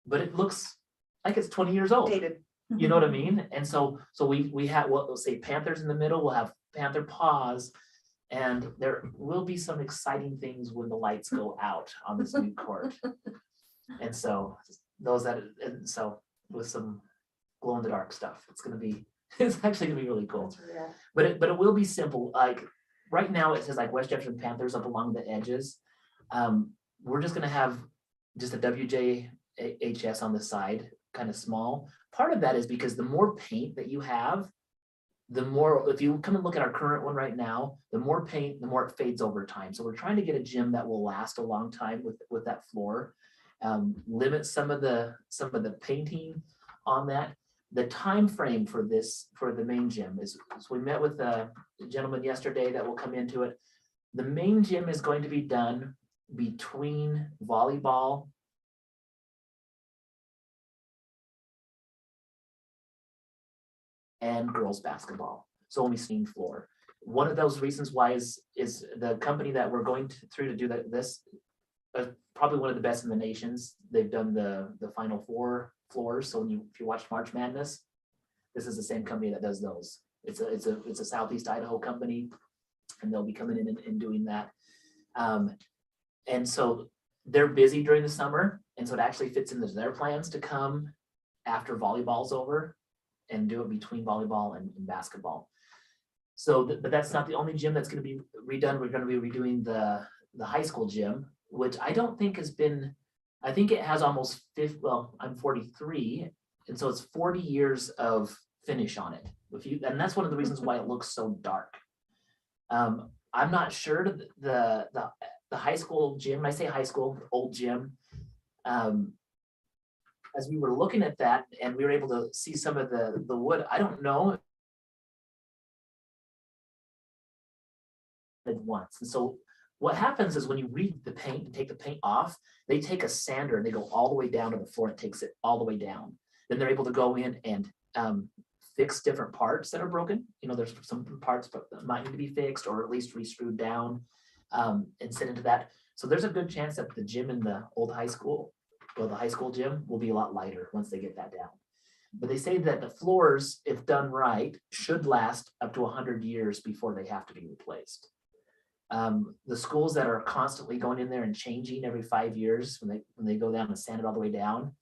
But it looks like it's 20 years old. Dated. You know what I mean? And so we have, we'll say Panthers in the middle, we'll have panther paws, and there will be some exciting things when the lights go out on this new court. And so with some glow in the dark stuff, it's actually gonna be really cool. Yeah. But it will be simple. Like right now it says like West Jefferson Panthers up along the edges. We're just gonna have just a WJHS on the side, kind of small. Part of that is because the more paint that you have, the more, if you come and look at our current one right now, the more paint, the more it fades over time. So we're trying to get a gym that will last a long time with that floor. Limit some of the painting on that. The time frame for the main gym is, so we met with a gentleman yesterday that will come into it. The main gym is going to be done between volleyball and girls basketball. So only seen floor. One of those reasons why is the company that we're going through to do this probably one of the best in the nations. They've done the Final Four floors. So if you watch March Madness, this is the same company that does those. It's a Southeast Idaho company, and they'll be coming in and doing that. And so they're busy during the summer, and so it actually fits into their plans to come after volleyball's over and do it between volleyball and basketball. So, but that's not the only gym that's going to be redone. We're going to be redoing the high school gym, which I don't think has been, I think it has almost 50, well, I'm 43. And so it's 40 years of finish on it. And that's one of the reasons why it looks so dark. I'm not sure the high school gym, when I say high school, old gym, as we were looking at that and we were able to see some of the wood, I don't know at once. And so what happens is when you read the paint and take the paint off, they take a sander and they go all the way down to the floor and takes it all the way down. Then they're able to go in and fix different parts that are broken. You know, there's some parts that might need to be fixed or at least re-screwed down and sent into that. So there's a good chance that the gym in the old high school, well, the high school gym will be a lot lighter once they get that down. But they say that the floors, if done right, should last up to 100 years before they have to be replaced. The schools that are constantly going in there and changing every 5 years, when they go down and sand it all the way down,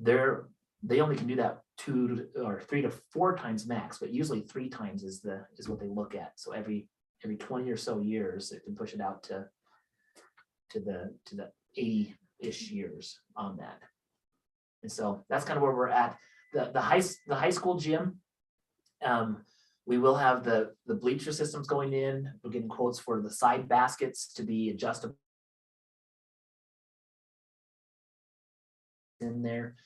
they only can do that 2 or 3 to 4 times max, but usually 3 times is what they look at. So every 20 or so years, it can push it out to the 80-ish years on that. And so that's kind of where we're at. The high school gym, we will have the bleacher systems going in. We're getting quotes for the side baskets to be adjustable in there.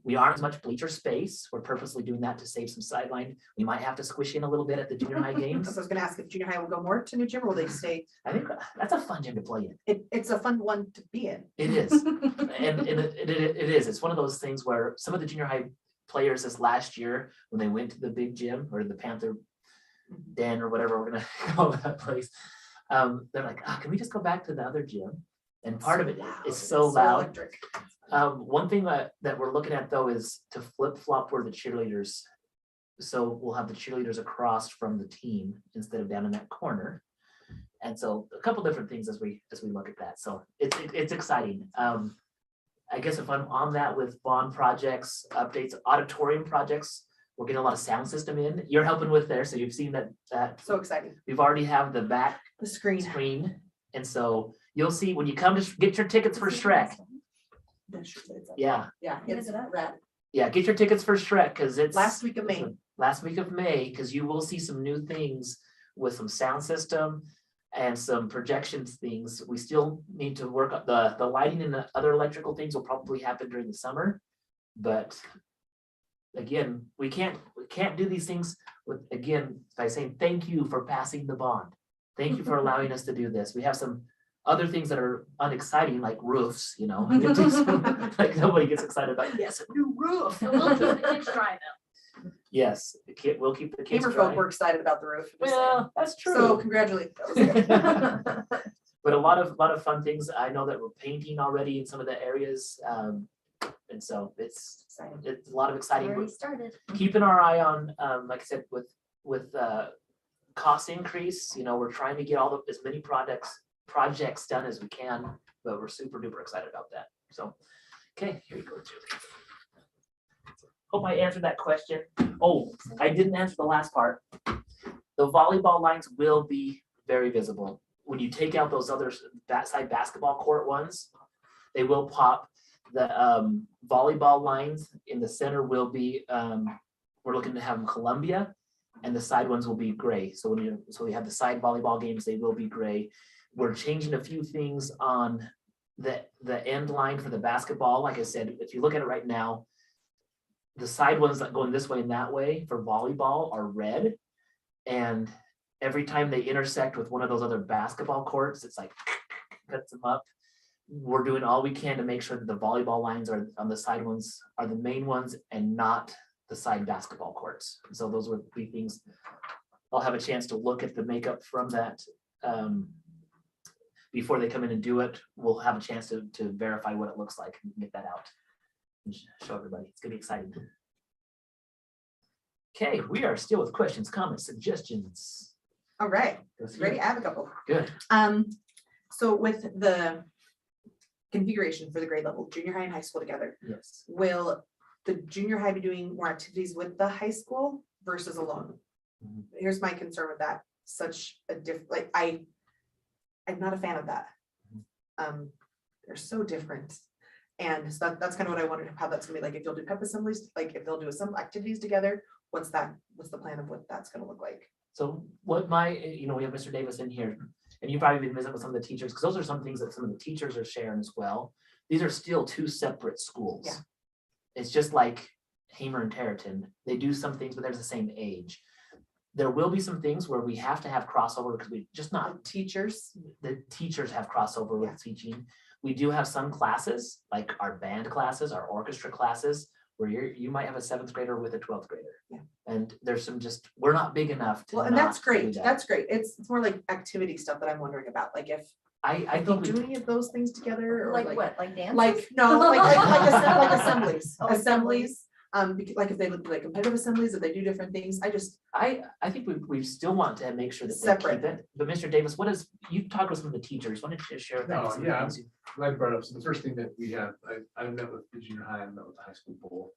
We aren't as much bleacher space. We're purposely doing that to save some sideline. We might have to squish in a little bit at the junior high games. So I was gonna ask if junior high will go more to new gym or will they stay? I think that's a fun gym to play in. It's a fun one to be in. It is. And it is. It's one of those things where some of the junior high players this last year, when they went to the big gym or the Panther den or whatever we're gonna call that place. They're like, can we just go back to the other gym? And part of it is so loud. electric. One thing that we're looking at though is to flip flop where the cheerleaders. So we'll have the cheerleaders across from the team instead of down in that corner. And so a couple different things as we look at that. So it's exciting. I guess if I'm on that with bond projects, updates, auditorium projects, we're getting a lot of sound system in. You're helping with there, so you've seen that So exciting. we've already have the back The screen. screen. And so you'll see when you come to get your tickets for Shrek. Yeah, Yeah, it's Is it up? rad. yeah, get your tickets for Shrek because it's Last week of May. last week of May, because you will see some new things with some sound system and some projections things. We still need to work up the lighting and the other electrical things will probably happen during the summer. But again, we can't do these things by saying thank you for passing the bond. Thank you for allowing us to do this. We have some other things that are unexciting, like roofs, like nobody gets excited about, yes, a new roof. So we'll keep the kids dry though. Yes, we'll keep the kids Hamer dry. folk were excited about the roof. Well, that's So true. congratulations. But a lot of fun things. I know that we're painting already in some of the areas. And so it's a lot of exciting. Already started. Keeping our eye on, like I said, with cost increase, we're trying to get as many projects done as we can, but we're super duper excited about that. So, okay, here you go, Julie. Hope I answered that question. Oh, I didn't answer the last part. The volleyball lines will be very visible. When you take out those other backside basketball court ones, they will pop. The volleyball lines in the center will be, we're looking to have them Columbia, and the side ones will be gray. So we have the side volleyball games, they will be gray. We're changing a few things on the end line for the basketball. Like I said, if you look at it right now, the side ones that going this way and that way for volleyball are red. And every time they intersect with one of those other basketball courts, it's like cuts them up. We're doing all we can to make sure that the volleyball lines are on the side ones are the main ones and not the side basketball courts. So those were three things. I'll have a chance to look at the makeup from that before they come in and do it. We'll have a chance to verify what it looks like and get that out and show everybody. It's gonna be exciting. Okay, we are still with questions, comments, suggestions. All right, Go through ready? it. I have a couple. Good. So with the configuration for the grade level, junior high and high school together, Yes. will the junior high be doing more activities with the high school versus alone? Mhm. Here's my concern with that. Such a like I'm not a fan of that. They're so different. And so that's kind of what I wondered how that's gonna be like, if you'll do pep assemblies, like if they'll do some activities together, what's the plan of what that's gonna look like? So what we have Mr. Davis in here, and you've probably been visiting with some of the teachers, because those are some things that some of the teachers are sharing as well. These are still two separate schools. Yeah. It's just like Hamer and Tarleton. They do some things, but they're the same age. There will be some things where we have to have crossover because we just not, Teachers, the teachers have crossover Yeah. with teaching. We do have some classes, like our band classes, our orchestra classes, where you might have a 7th grader with a 12th grader. Yeah. And there's some we're not big enough to. well, and that's not do great, that. that's great. It's more like activity stuff that I'm wondering about, like if I they'll think do any of those things together or Like what, like dances? Like, no, like assemblies, Oh, assemblies. Like if they would do like competitive assemblies, if they do different things, I think we still want to make sure that they Separate. keep it. But Mr. Davis, you talked with some of the teachers. Why don't you share with No, them? yeah, Glad you brought it up. So the first thing that we have, I met with the junior high, I met with the high school bowl.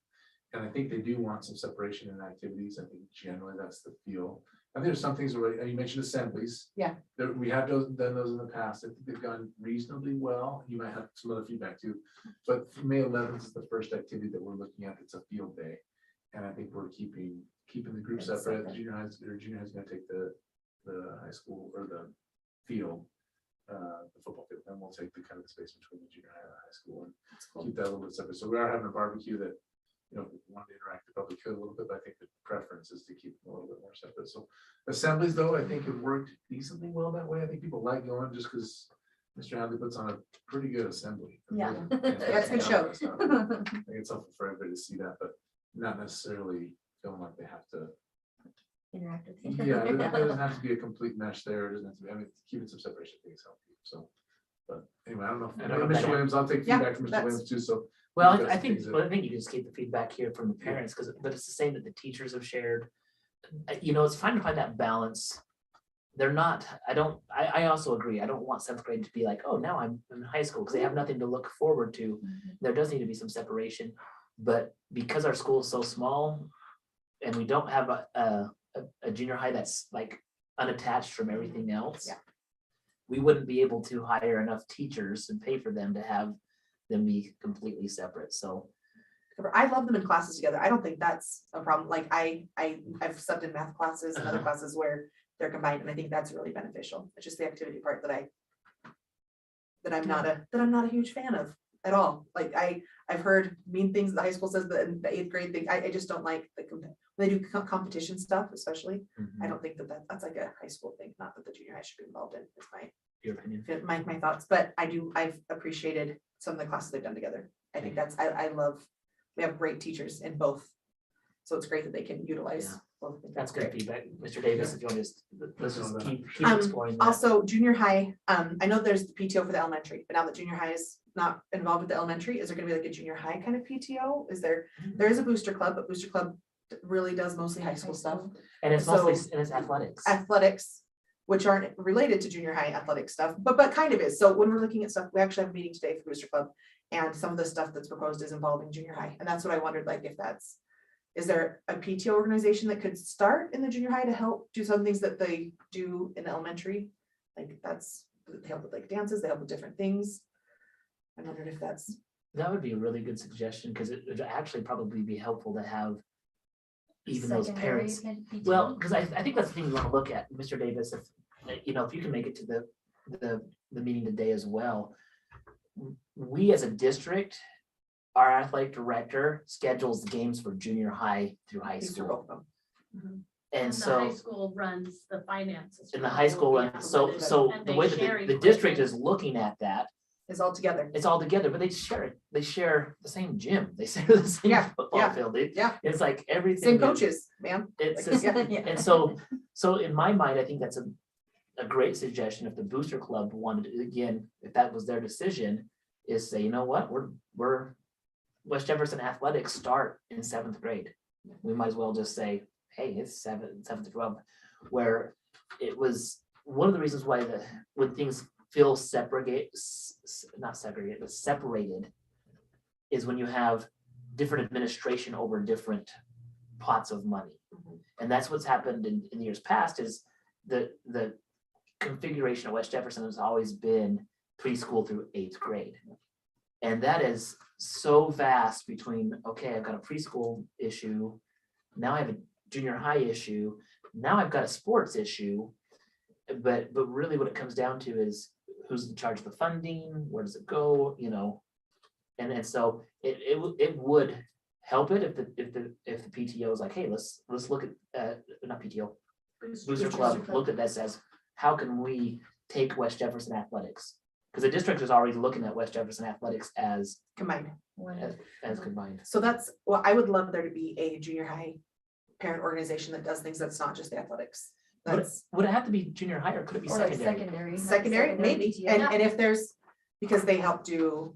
And I think they do want some separation in activities. I think generally that's the feel. I think there's some things already, you mentioned assemblies. Yeah. We have done those in the past. I think they've gone reasonably well. You might have some other feedback too. But May 11th is the first activity that we're looking at. It's a field day. And I think we're keeping the group It's separate. separate. Junior high is gonna take the high school or the field, the football field, then we'll take the kind of the space between the junior high and the high school and keep that a little bit separate. So we are having a barbecue that, if we want to interact, we probably could a little bit, but I think the preference is to keep them a little bit more separate. So assemblies though, I think it worked decently well that way. I think people like going just because Mr. Hadley puts on a pretty good assembly. Yeah. That's a good show. I think it's helpful for everybody to see that, but not necessarily feeling like they have to interact with each Yeah, other. it doesn't have to be a complete mesh there, it doesn't have to be, I mean, keeping some separation things help you, so. But anyway, I don't know, I don't know Mr. that- Williams, I'll take Yeah, feedback from Mr. that's- Williams too, so. Well, we've got I some think, things that- well, I think you just get the feedback here from the parents, because, but it's the same that the teachers have shared. You know, it's fine to find that balance. They're not, I also agree, I don't want seventh grade to be like, oh, now I'm in high school, because they have nothing to look forward to. There does need to be some separation, but because our school is so small and we don't have a junior high that's like unattached from everything else. Yeah. We wouldn't be able to hire enough teachers and pay for them to have them be completely separate, so. I love them in classes together. I don't think that's a problem. Like I've subbed in math classes and other classes where they're combined, and I think that's really beneficial. It's just the activity part that I'm not a huge fan of at all. Like I've heard mean things the high school says, but in the 8th grade thing, I just don't like when they do competition stuff, especially. I don't think that's like a high school thing, not that the junior high should be involved in, is Your opinion. my thoughts, but I've appreciated some of the classes they've done together. I think I love, we have great teachers in both. So it's great that they can utilize both. I think That's good great. feedback. Mr. Davis, if you want to just, let's just keep Um, exploring that. Also, junior high, I know there's the PTO for the elementary, but now that junior high is not involved with the elementary, is there gonna be like a junior high kind of PTO? There is a booster club, but booster club really does mostly high school stuff. And it's mostly, so- and it's athletics. Athletics, which aren't related to junior high athletic stuff, but kind of is. So when we're looking at stuff, we actually have a meeting today for booster club. And some of the stuff that's proposed is involving junior high. And that's what I wondered, like, is there a PTO organization that could start in the junior high to help do some things that they do in the elementary? Like they help with like dances, they help with different things. I wondered if that's, That would be a really good suggestion, because it would actually probably be helpful to have even those Secondary parents. kind of PTO. Well, because I think that's the thing you want to look at, Mr. Davis, if, if you can make it to the meeting today as well. We as a district, our athletic director schedules the games for junior high through high these are school. both of them. And the high so, school runs the finances. in for the all high of school, the and so athletics, and the they way share that the district equipment. is looking at that, Is all together. it's all together, but they share it. They share the same gym. They share the same Yeah, football yeah, field. yeah. It's like everything. Same is- coaches, man. It's Like, just- yeah. and so in my mind, I think that's a great suggestion. If the booster club wanted to, again, if that was their decision, is say, you know what, we're West Jefferson athletics start in 7th grade. We might as well just say, hey, it's 7th to 12th, where it was one of the reasons why when things feel not segregate, but separated, is when you have different administration over different pots of money. And that's what's happened in years past, is the configuration of West Jefferson has always been preschool through 8th grade. And that is so vast between, okay, I've got a preschool issue, now I have a junior high issue, now I've got a sports issue. But really what it comes down to is who's in charge of the funding, where does it go, and so it would help it if the PTO is like, hey, let's look at, not PTO, Booster Club, look at this as, how can we take West Jefferson athletics? Because the district is already looking at West Jefferson athletics as Combined. combined. So I would love there to be a junior high parent organization that does things that's not just the athletics. Would it have to be junior high, or could it be Or like secondary? secondary. not Secondary, maybe, PTO. and if there's, because they help do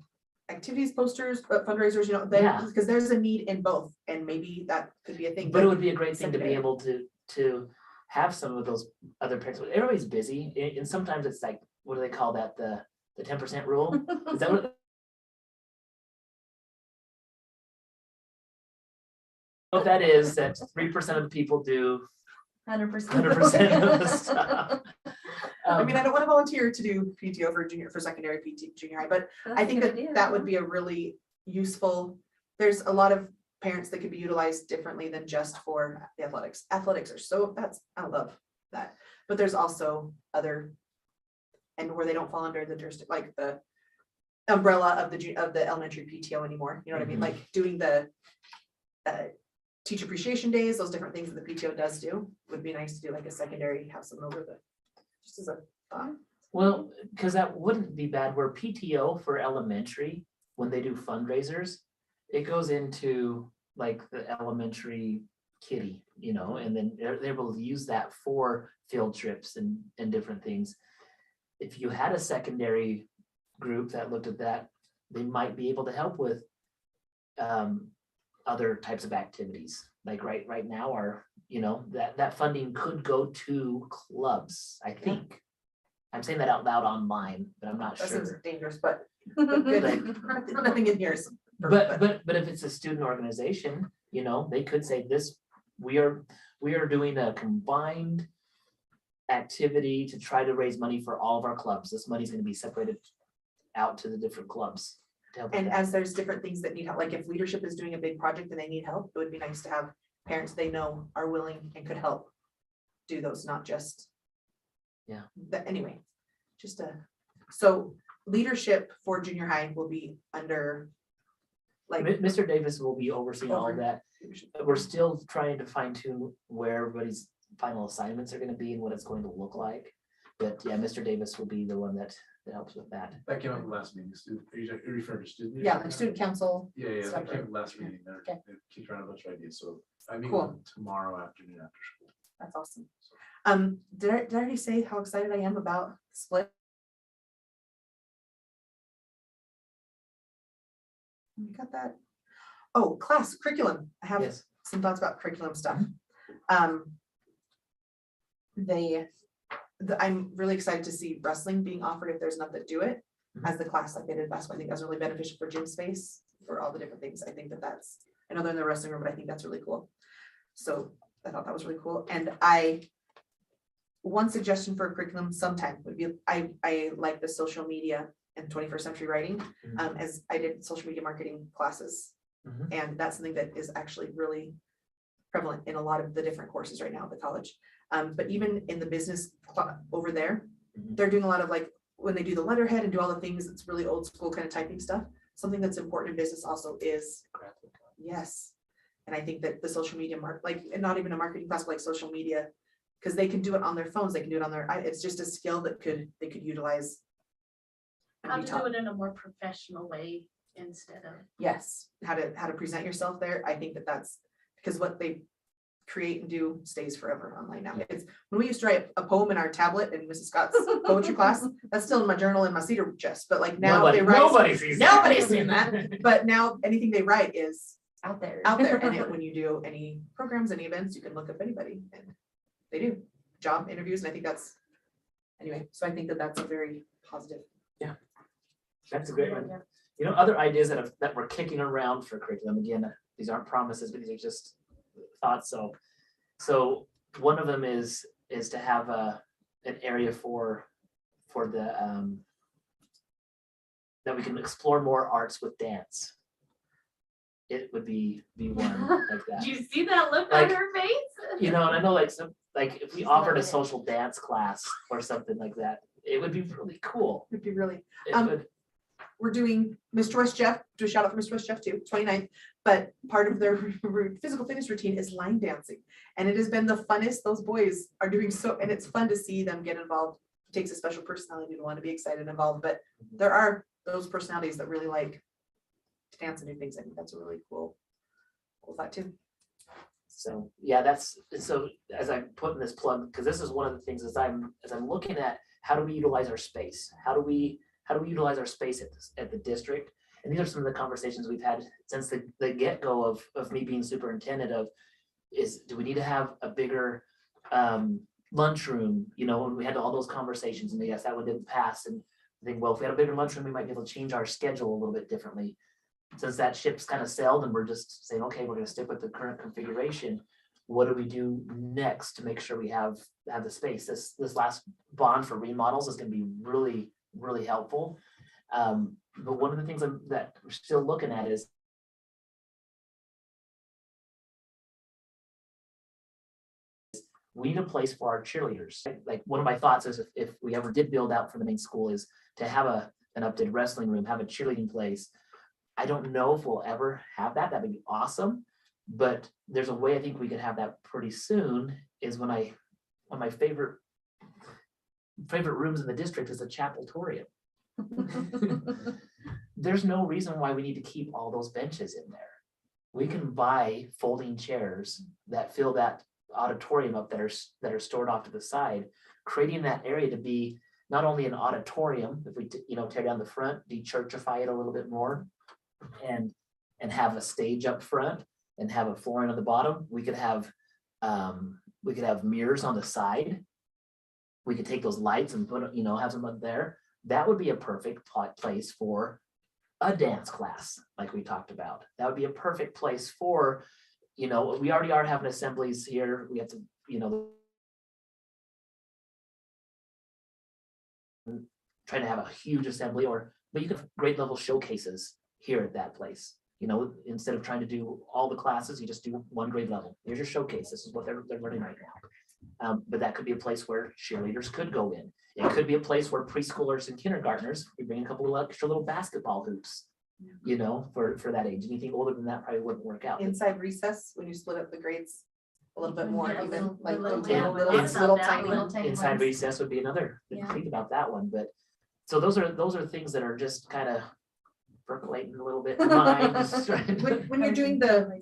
activities, posters, fundraisers, Yeah. because there's a need in both, and maybe that could be a thing. But it would be a great thing to be secondary. able to have some of those other parents. Everybody's busy, and sometimes it's like, what do they call that? The 10% rule? Is that what? What that is, that 3% of the people do 100%. 100% of the stuff. I mean, I don't want to volunteer to do PTO for secondary junior high, but I think that would be a really useful, there's a lot of parents that could be utilized differently than just for the athletics. Athletics are I love that, but there's also other, and where they don't fall under the jurisdiction, like the umbrella of the elementary PTO anymore, you know what I mean? Mhm. Like doing the teacher appreciation days, those different things that the PTO does do, would be nice to do like a secondary, have someone over just as a thought. Well, because that wouldn't be bad, where PTO for elementary, when they do fundraisers, it goes into like the elementary kitty, and then they're able to use that for field trips and different things. If you had a secondary group that looked at that, they might be able to help with other types of activities. Like right now, that funding could go to clubs, I think. I'm saying that out loud online, but I'm not That seems sure. dangerous, but good. Nothing in here is. perfect, But if it's a student organization, they could say this, we are doing a combined activity to try to raise money for all of our clubs. This money's gonna be separated out to the different clubs. to help with And that. as there's different things that need help, like if leadership is doing a big project and they need help, it would be nice to have parents they know are willing and could help do those, not just. Yeah. But anyway, so leadership for junior high will be under. Like. Mr. Davis will be overseeing all of Over- that. We're still trying to fine tune where everybody's final assignments are gonna be and what it's going to look like. But yeah, Mr. Davis will be the one that helps with that. That came up in the last meeting, are you referring to student? Yeah, leadership like now? student council. Yeah, that stuff, came right? up last meeting, there, Okay. it keeps around a bunch of ideas, so I meet Cool. with them tomorrow afternoon after school. That's awesome. Did I already say how excited I am about split? You got that? Oh, class curriculum. I have Yes. some thoughts about curriculum stuff. I'm really excited to see wrestling being offered if there's enough that do it as the class like they did basketball. I think that's really beneficial for gym space, for all the different things. I think that's, I know they're in the wrestling room, but I think that's really cool. So I thought that was really cool. And one suggestion for a curriculum sometime would be, I like the social media and 21st century writing, as I did social media marketing classes. Mhm. And that's something that is actually really prevalent in a lot of the different courses right now at the college. But even in the business over there, Mhm. they're doing a lot of like, when they do the letterhead and do all the things, it's really old school kind of typing stuff. Something that's important in business also is, yes. And I think that the social media and not even a marketing class, but like social media, because they can do it on their phones, they can do it on their, it's just a skill that they could utilize. and How be to taught. do it in a more professional way instead of. Yes, how to present yourself there. I think that's because what they create and do stays forever online now. It's when we used to write a poem in our tablet in Mrs. Scott's poetry class, that's still in my journal in my cedar chest, but like now they write. Nobody's seen Nobody's seen that. But now anything they write is Out there. out there. And when you do any programs, any events, you can look up anybody and they do job interviews. And I think that's, anyway, so I think that that's a very positive. That's a great one. Other ideas that we're kicking around for curriculum, again, these aren't promises, but these are just thoughts. So one of them is to have an area for the that we can explore more arts with dance. It would be one like Do that. you see that look Like, on her face? And I know like if we She's offered a loving it. social dance class or something like that, it would be really cool. It'd be really, It Um, would- we're doing Mr. West Jeff, do a shout out for Mr. West Jeff too, 29th. But part of their physical fitness routine is line dancing. And it has been the funnest. Those boys are doing so, and it's fun to see them get involved. It takes a special personality to want to be excited and involved, but there are those personalities that really like to dance and do things. I think that's a really cool thought too. So, yeah, so as I'm putting this plug, because this is one of the things as I'm looking at how do we utilize our space? How do we utilize our space at the district? And these are some of the conversations we've had since the get-go of me being superintendent do we need to have a bigger lunchroom? When we had all those conversations and yes, that one didn't pass. And I think, well, if we had a bigger lunchroom, we might be able to change our schedule a little bit differently. Since that ship's kind of sailed and we're just saying, okay, we're gonna stick with the current configuration. What do we do next to make sure we have the space? This last bond for remodels is gonna be really, really helpful. But one of the things that we're still looking at is we need a place for our cheerleaders. Like one of my thoughts is if we ever did build out for the main school is to have an updated wrestling room, have a cheerleading place. I don't know if we'll ever have that. That'd be awesome. But there's a way I think we could have that pretty soon is one of my favorite rooms in the district is a chapeltorium. There's no reason why we need to keep all those benches in there. we can buy folding chairs that fill that auditorium up that are stored off to the side, creating that area to be not only an auditorium, if we, tear down the front, de-churchify it a little bit more, and have a stage up front and have a flooring on the bottom. We could have mirrors on the side. We could take those lights and put, have them up there. That would be a perfect place for a dance class, like we talked about. That would be a perfect place for, we already are having assemblies here. We have to, trying to have a huge assembly, but you could have grade level showcases here at that place. Instead of trying to do all the classes, you just do one grade level. Here's your showcase. This is what they're learning right now. But that could be a place where cheerleaders could go in. It could be a place where preschoolers and kindergartners, we bring a couple of extra little basketball hoops, for that age. Anything older than that probably wouldn't work out. Inside recess, when you split up the grades a little bit more, Yeah, even little- like little little, tiny little, ones. little That tiny. Little tiny Inside ones. recess would be another, Yeah. think about that one, but, so those are things that are just kind of percolating a little bit in my mind. Just trying to- When you're doing the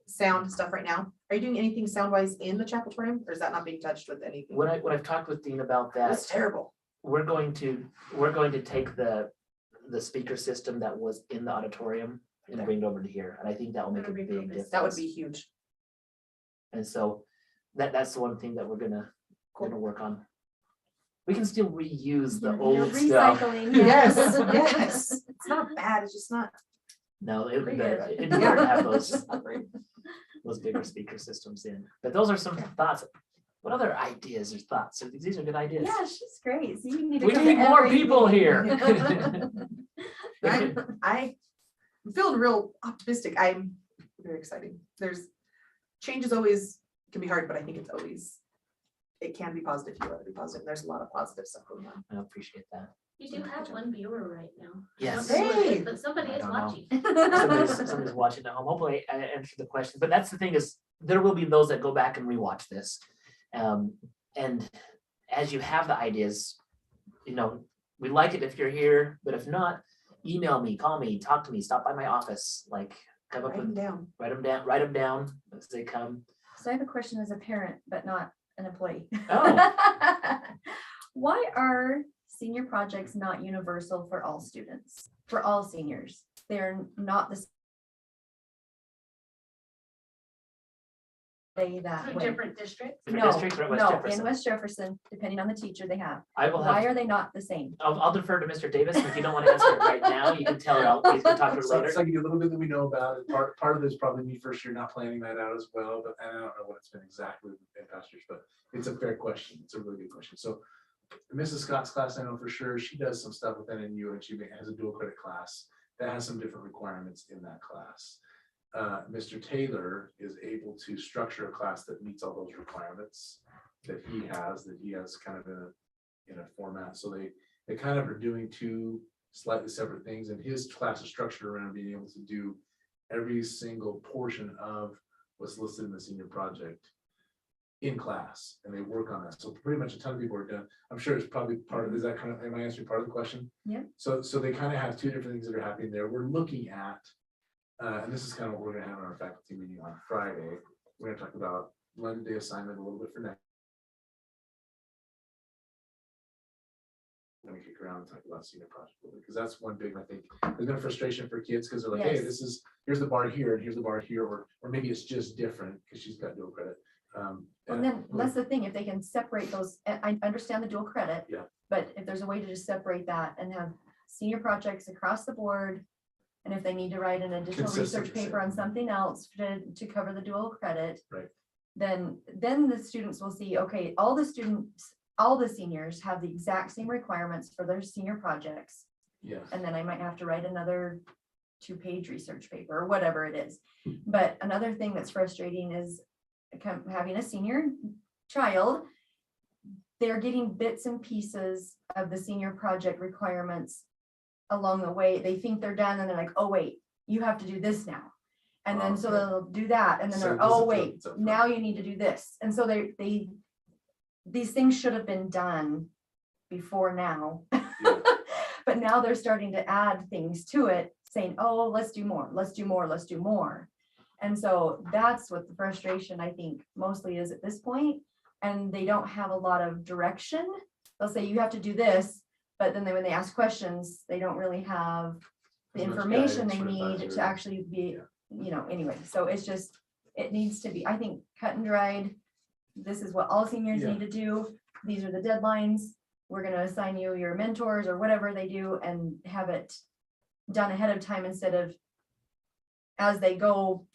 sound stuff right now, are you doing anything sound wise in the chapeltorium, or is that not being touched with anything? When I've talked with Dean about That's that, terrible. we're going to take the speaker system that was in the auditorium and bring it over to here, and I think that will make a big difference. That would be huge. And so that's the one thing that we're gonna work on. We can still reuse the You're old stuff. recycling. Yes, yes. It's not bad, it's just not. No, it'd be Pretty better, good. it'd be better to have It's just not great. those bigger speaker systems in. But those are some thoughts. What other ideas or thoughts? So these are good ideas. Yeah, she's great. So you need to We come to need more every people meeting. here. I'm feeling real optimistic. I'm very excited. Change is always, can be hard, but I think it can be positive. You want to be positive. There's a lot of positive stuff going on. I appreciate that. You do have one viewer right now. Yes. I don't know who it is, Hey! But somebody I is don't know. watching. Somebody's watching at home. Hopefully I answered the question, but that's the thing is there will be those that go back and rewatch this. And as you have the ideas, we like it if you're here, but if not, email me, call me, talk to me, stop by my office, like come up Write them with, down. write them down as they come. So I have a question as a parent, but not an employee. Oh. Why are senior projects not universal for all students, for all seniors? They're not the way that Through way. different districts. Different No, districts or at West no, Jefferson? in West Jefferson, depending on the teacher they have. I will Why have, are they not the same? I'll defer to Mr. Davis. If you don't want to answer it right now, you can tell her, you can talk to her So later. it's like a little bit that we know about it. Part of this probably me first year not planning that out as well, but I don't know what it's been exactly in past years, but it's a fair question. It's a really good question. So Mrs. Scott's class, I know for sure, she does some stuff with NNU and she has a dual credit class that has some different requirements in that class. Mr. Taylor is able to structure a class that meets all those requirements that he has kind of in a format. So they kind of are doing two slightly separate things, and his class is structured around being able to do every single portion of what's listed in the senior project in class, and they work on that. So pretty much a ton of people are done. I'm sure it's probably part of, is that kind of, am I answering part of the question? Yeah. So they kind of have two different things that are happening there. We're looking at, and this is kind of what we're gonna have in our faculty meeting on Friday. We're gonna talk about Monday assignment a little bit for next. Let me kick around and talk about senior project, because that's one big, I think, there's been frustration for kids because they're like, hey, Yes. here's the bar here and here's the bar here, or maybe it's just different because she's got dual credit. And then that's the thing, if they can separate those, I understand the dual credit. Yeah. But if there's a way to just separate that and have senior projects across the board. And if they need to write an additional research Consistency. paper on something else to cover the dual credit. Right. Then the students will see, okay, all the seniors have the exact same requirements for their senior projects. Yes. And then I might have to write another 2-page research paper or whatever it is. But another thing that's frustrating is having a senior child. They're getting bits and pieces of the senior project requirements along the way. They think they're done and they're like, oh, wait, you have to do this now. And then so Okay. they'll do that. And then So they're, it doesn't oh, feel wait, it's up now front. you need to do this. And so these things should have been done before now. Yeah. But now they're starting to add things to it. saying, oh, let's do more, let's do more, let's do more. And so that's what the frustration, I think, mostly is at this point. And they don't have a lot of direction. They'll say, you have to do this, but then when they ask questions, they don't really have the As much information guidance they or need advisory. to actually be, anyway. So it's just, it needs to be, I think, cut and dried. This is what all seniors Yeah. need to do. These are the deadlines. We're gonna assign you your mentors or whatever they do and have it done ahead of time instead of as they go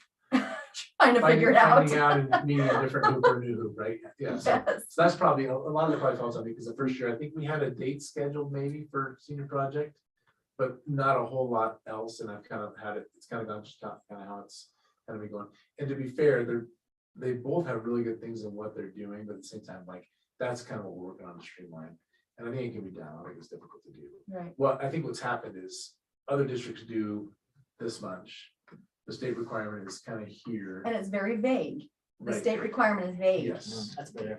trying to figure it out. Finding out and meeting a different hoop or new hoop, right? Yeah, so Yes. so that's probably, a lot of it probably falls on me, because the first year, I think we had a date scheduled maybe for senior project, but not a whole lot else, and I've kind of had it, it's kind of gone, just kind of how it's kind of been going. And to be fair, they both have really good things in what they're doing, but at the same time, like, that's kind of what we're working on to streamline. And I think it can be done, I think it's difficult to do. Right. Well, I think what's happened is other districts do this much. The state requirement is kind of here. And it's very vague. The Right. state requirement is vague. Yes. That's better.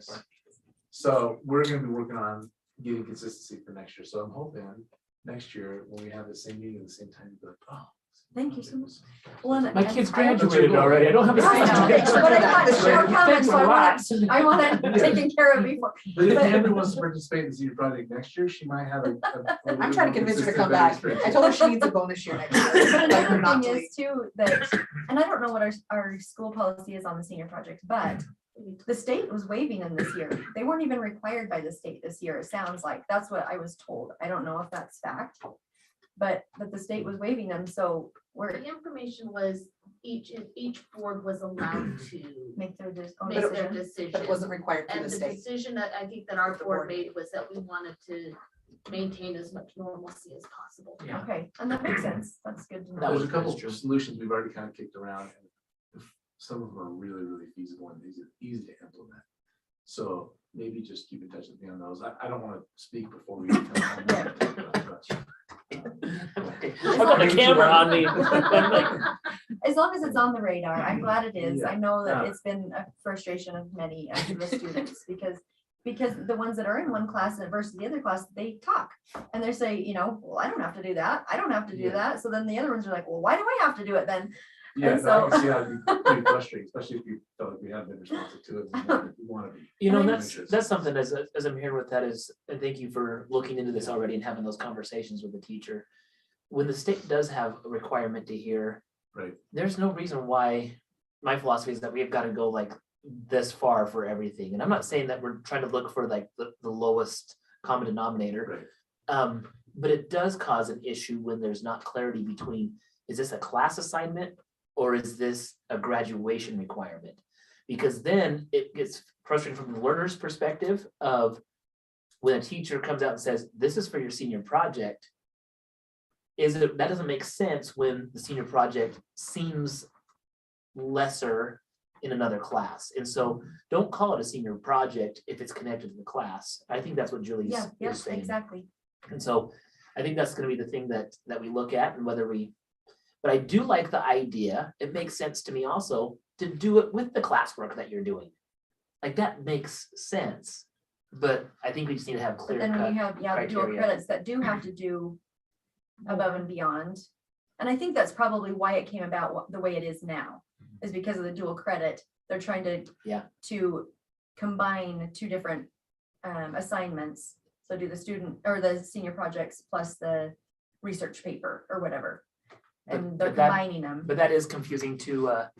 So we're gonna be working on getting consistency for next year. So I'm hoping next year when we have the same meeting at the same time, you'll be like, oh. Thank you so much. Well, and- My kids and I don't- graduated already. I don't have a. I know, but I got short comments, so I want it Yeah. taken care of before. But if But- Amber wants to participate in the senior project next year, she might have I'm trying to convince her to come back. I told her she needs a bonus year next year. Like, Another not thing to is too, that, and I don't know what our school policy is on the senior project, but the state was waiving them this year. They weren't even required by the state this year. It sounds like, that's what I was told. I don't know if that's fact. But the state was waiving them, so we're The information was each board was allowed to make their own make their decision. decision. But it wasn't required through And the the state. decision that I think that our The board board. made was that we wanted to maintain as much normalcy as possible. Yeah. Okay, and that makes sense. That's good to That know. There's was- a couple that's true. of solutions we've already kind of kicked around. And some of them are really, really feasible and easy to implement. So maybe just keep in touch with me on those. I don't want to speak before we. Yeah. I've got the camera on me. I'm like, As long as it's on the radar, I'm glad it is. I know that Yeah. it's been a frustration of many of the students because the ones that are in one class versus the other class, they talk and they say, well, I don't have to do that. I don't have to do Yeah. that. So then the other ones are like, well, why do I have to do it then? Yeah, And no, I can so- see how it'd be pretty frustrating, especially if you felt like we have been responsive to it. And you want to be. You know, And I- that's something as I'm hearing with that is, and thank you for looking into this already and having those conversations with the teacher. When the state does have a requirement to hear, Right. there's no reason why, my philosophy is that we have got to go like this far for everything. And I'm not saying that we're trying to look for like the lowest common denominator. Right. But it does cause an issue when there's not clarity between, is this a class assignment or is this a graduation requirement? Because then it gets frustrating from the learner's perspective of when a teacher comes out and says, this is for your senior project. That doesn't make sense when the senior project seems lesser in another class. And so don't call it a senior project if it's connected to the class. I think that's what Julie's Yeah, is yes, saying. exactly. And so I think that's gonna be the thing that we look at and whether but I do like the idea. It makes sense to me also to do it with the classwork that you're doing. Like that makes sense. But I think we just need to have But clear then when you cut. have, the dual criteria. credits that do have to do above and beyond. And I think that's probably why it came about the way it is now, is because of the dual credit. They're trying to to combine two different assignments. So do the student or the senior projects plus the research paper or whatever. And they're but that- combining them. But that is confusing to a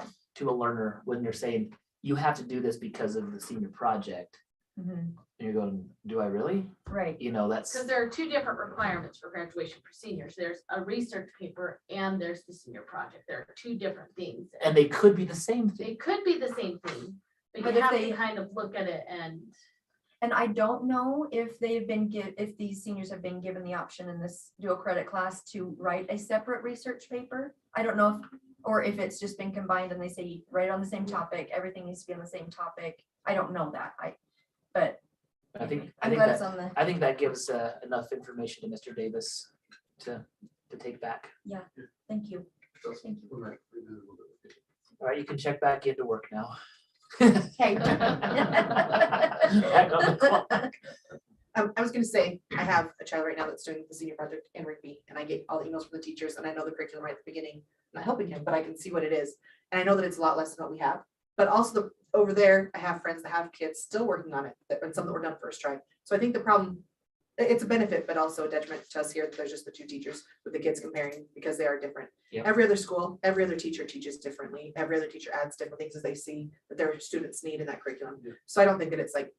learner when you're saying, you have to do this because of the senior project. Mhm. And you're going, do I really? Right. You know, that's, Because there are two different requirements for graduation for seniors. There's a research paper and there's the senior project. There are two different things. and they could be the same They thing. could be the same thing, but But you if have they- to kind of look at it and And I don't know if they've been if these seniors have been given the option in this dual credit class to write a separate research paper. I don't know or if it's just been combined and they say write it on the same topic, everything needs to be on the same topic. I don't know that. But I think I'm glad it's that, on the, I think that gives enough information to Mr. Davis to take back. thank you. All right, you can check back into work now. Okay. Back on the clock. I was gonna say, I have a child right now that's doing the senior project in Rigby, and I get all the emails from the teachers, and I know the curriculum right at the beginning. I'm not helping him, but I can see what it is, and I know that it's a lot less than what we have. But also over there, I have friends that have kids still working on it, and some that were done first try. So I think the problem, it's a benefit, but also a detriment to us here, that there's just the two teachers with the kids comparing, because they are different. Yep. Every other school, every other teacher teaches differently, every other teacher adds different things as they see that their students need in that curriculum. Yeah. So I don't think that it's like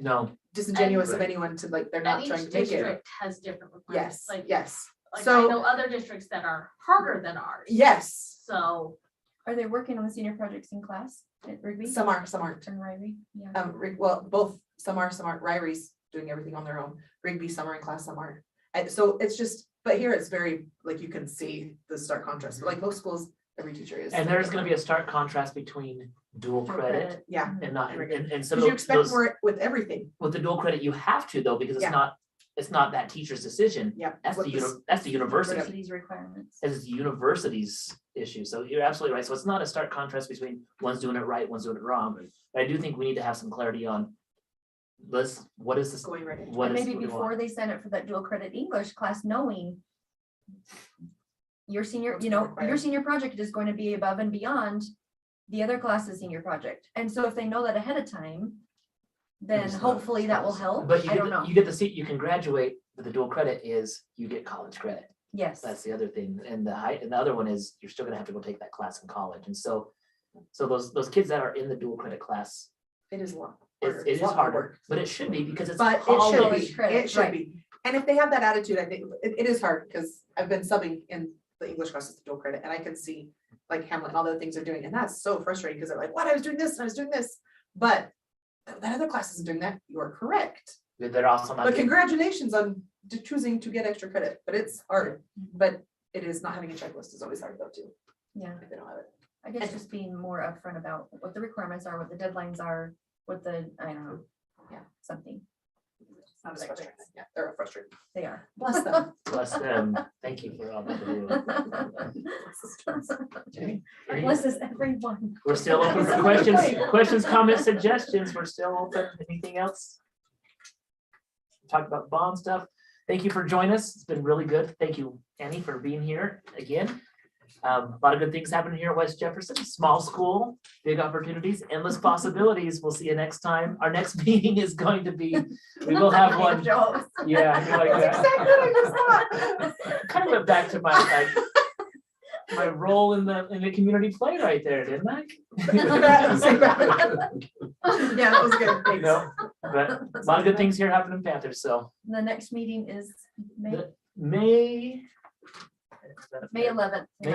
No, disingenuous of Right. anyone to like, they're And not each trying to take it. district has different requirements. Yes, Like, yes, like I So- know other districts that are harder than ours. yes. So, Are they working on the senior projects in class at Rigby? Some are, some aren't. And Ryrie? Yeah. Well, both, some are, some aren't. Ryrie's doing everything on their own. Rigby, some are in class, some aren't. And so it's just, but here it's very, like, you can see the stark contrast, but like most schools, every teacher is. and there's gonna be a stark contrast between dual Dual credit Yeah, and not, and some because you of expect those, more with everything. with the dual credit, you have to though, because Yeah. it's not that teacher's decision. Yeah. That's what the, this- that's the university. University's requirements. It's the university's issue. So you're absolutely right. So it's not a stark contrast between one's doing it right, one's doing it wrong. But I do think we need to have some clarity on what is this, Going right. what And is, maybe what do you before want? they sign up for that dual credit English class, knowing your senior, What's you know, required. your senior project is going to be above and beyond the other class's senior project. And so if they know that ahead of time, then It's not hopefully that will help. But you I get, don't know. you get the seat, you can graduate, but the dual credit is you get college credit. Yes. That's the other thing. And the other one is you're still gonna have to go take that class in college. And so those kids that are in the dual credit class, It is a lot. it harder. it It's is a lot more harder, work. but it should be because it's But it should college. be, credit, it should right. be. And if they have that attitude, I think it is hard, because I've been subbing in the English classes to dual credit, and I can see like Hamlet and all the other things they're doing, and that's so frustrating, because they're like, what, I was doing this, and I was doing this, but that other class isn't doing that, you are correct. They're also not. But congratulations on choosing to get extra credit, but it's hard, but it is, not having a checklist is always hard though too, Yeah. if they don't have it. I guess just being more upfront about what the requirements are, what the deadlines are, what the, I don't know. Yeah, something. It's frustrating. Yeah, they're frustrated. They are. Bless them. Bless them. Thank you for all that you do. Any- Bless us, everyone. We're still open for questions, comments, suggestions. We're still open. Anything else? Talk about bond stuff. Thank you for joining us. It's been really good. Thank you, Annie, for being here again. A lot of good things happening here at West Jefferson. Small school, big opportunities, endless possibilities. We'll see you next time. Our next meeting is going to be, we will have one. Jokes. Yeah, I like That's that. exactly what I just thought. Kind of went back to my role in the community play right there, didn't I? Yeah, that was good. Thanks. No, but a lot of good things here happening in Panthers, so The next meeting is May May. May 11th. May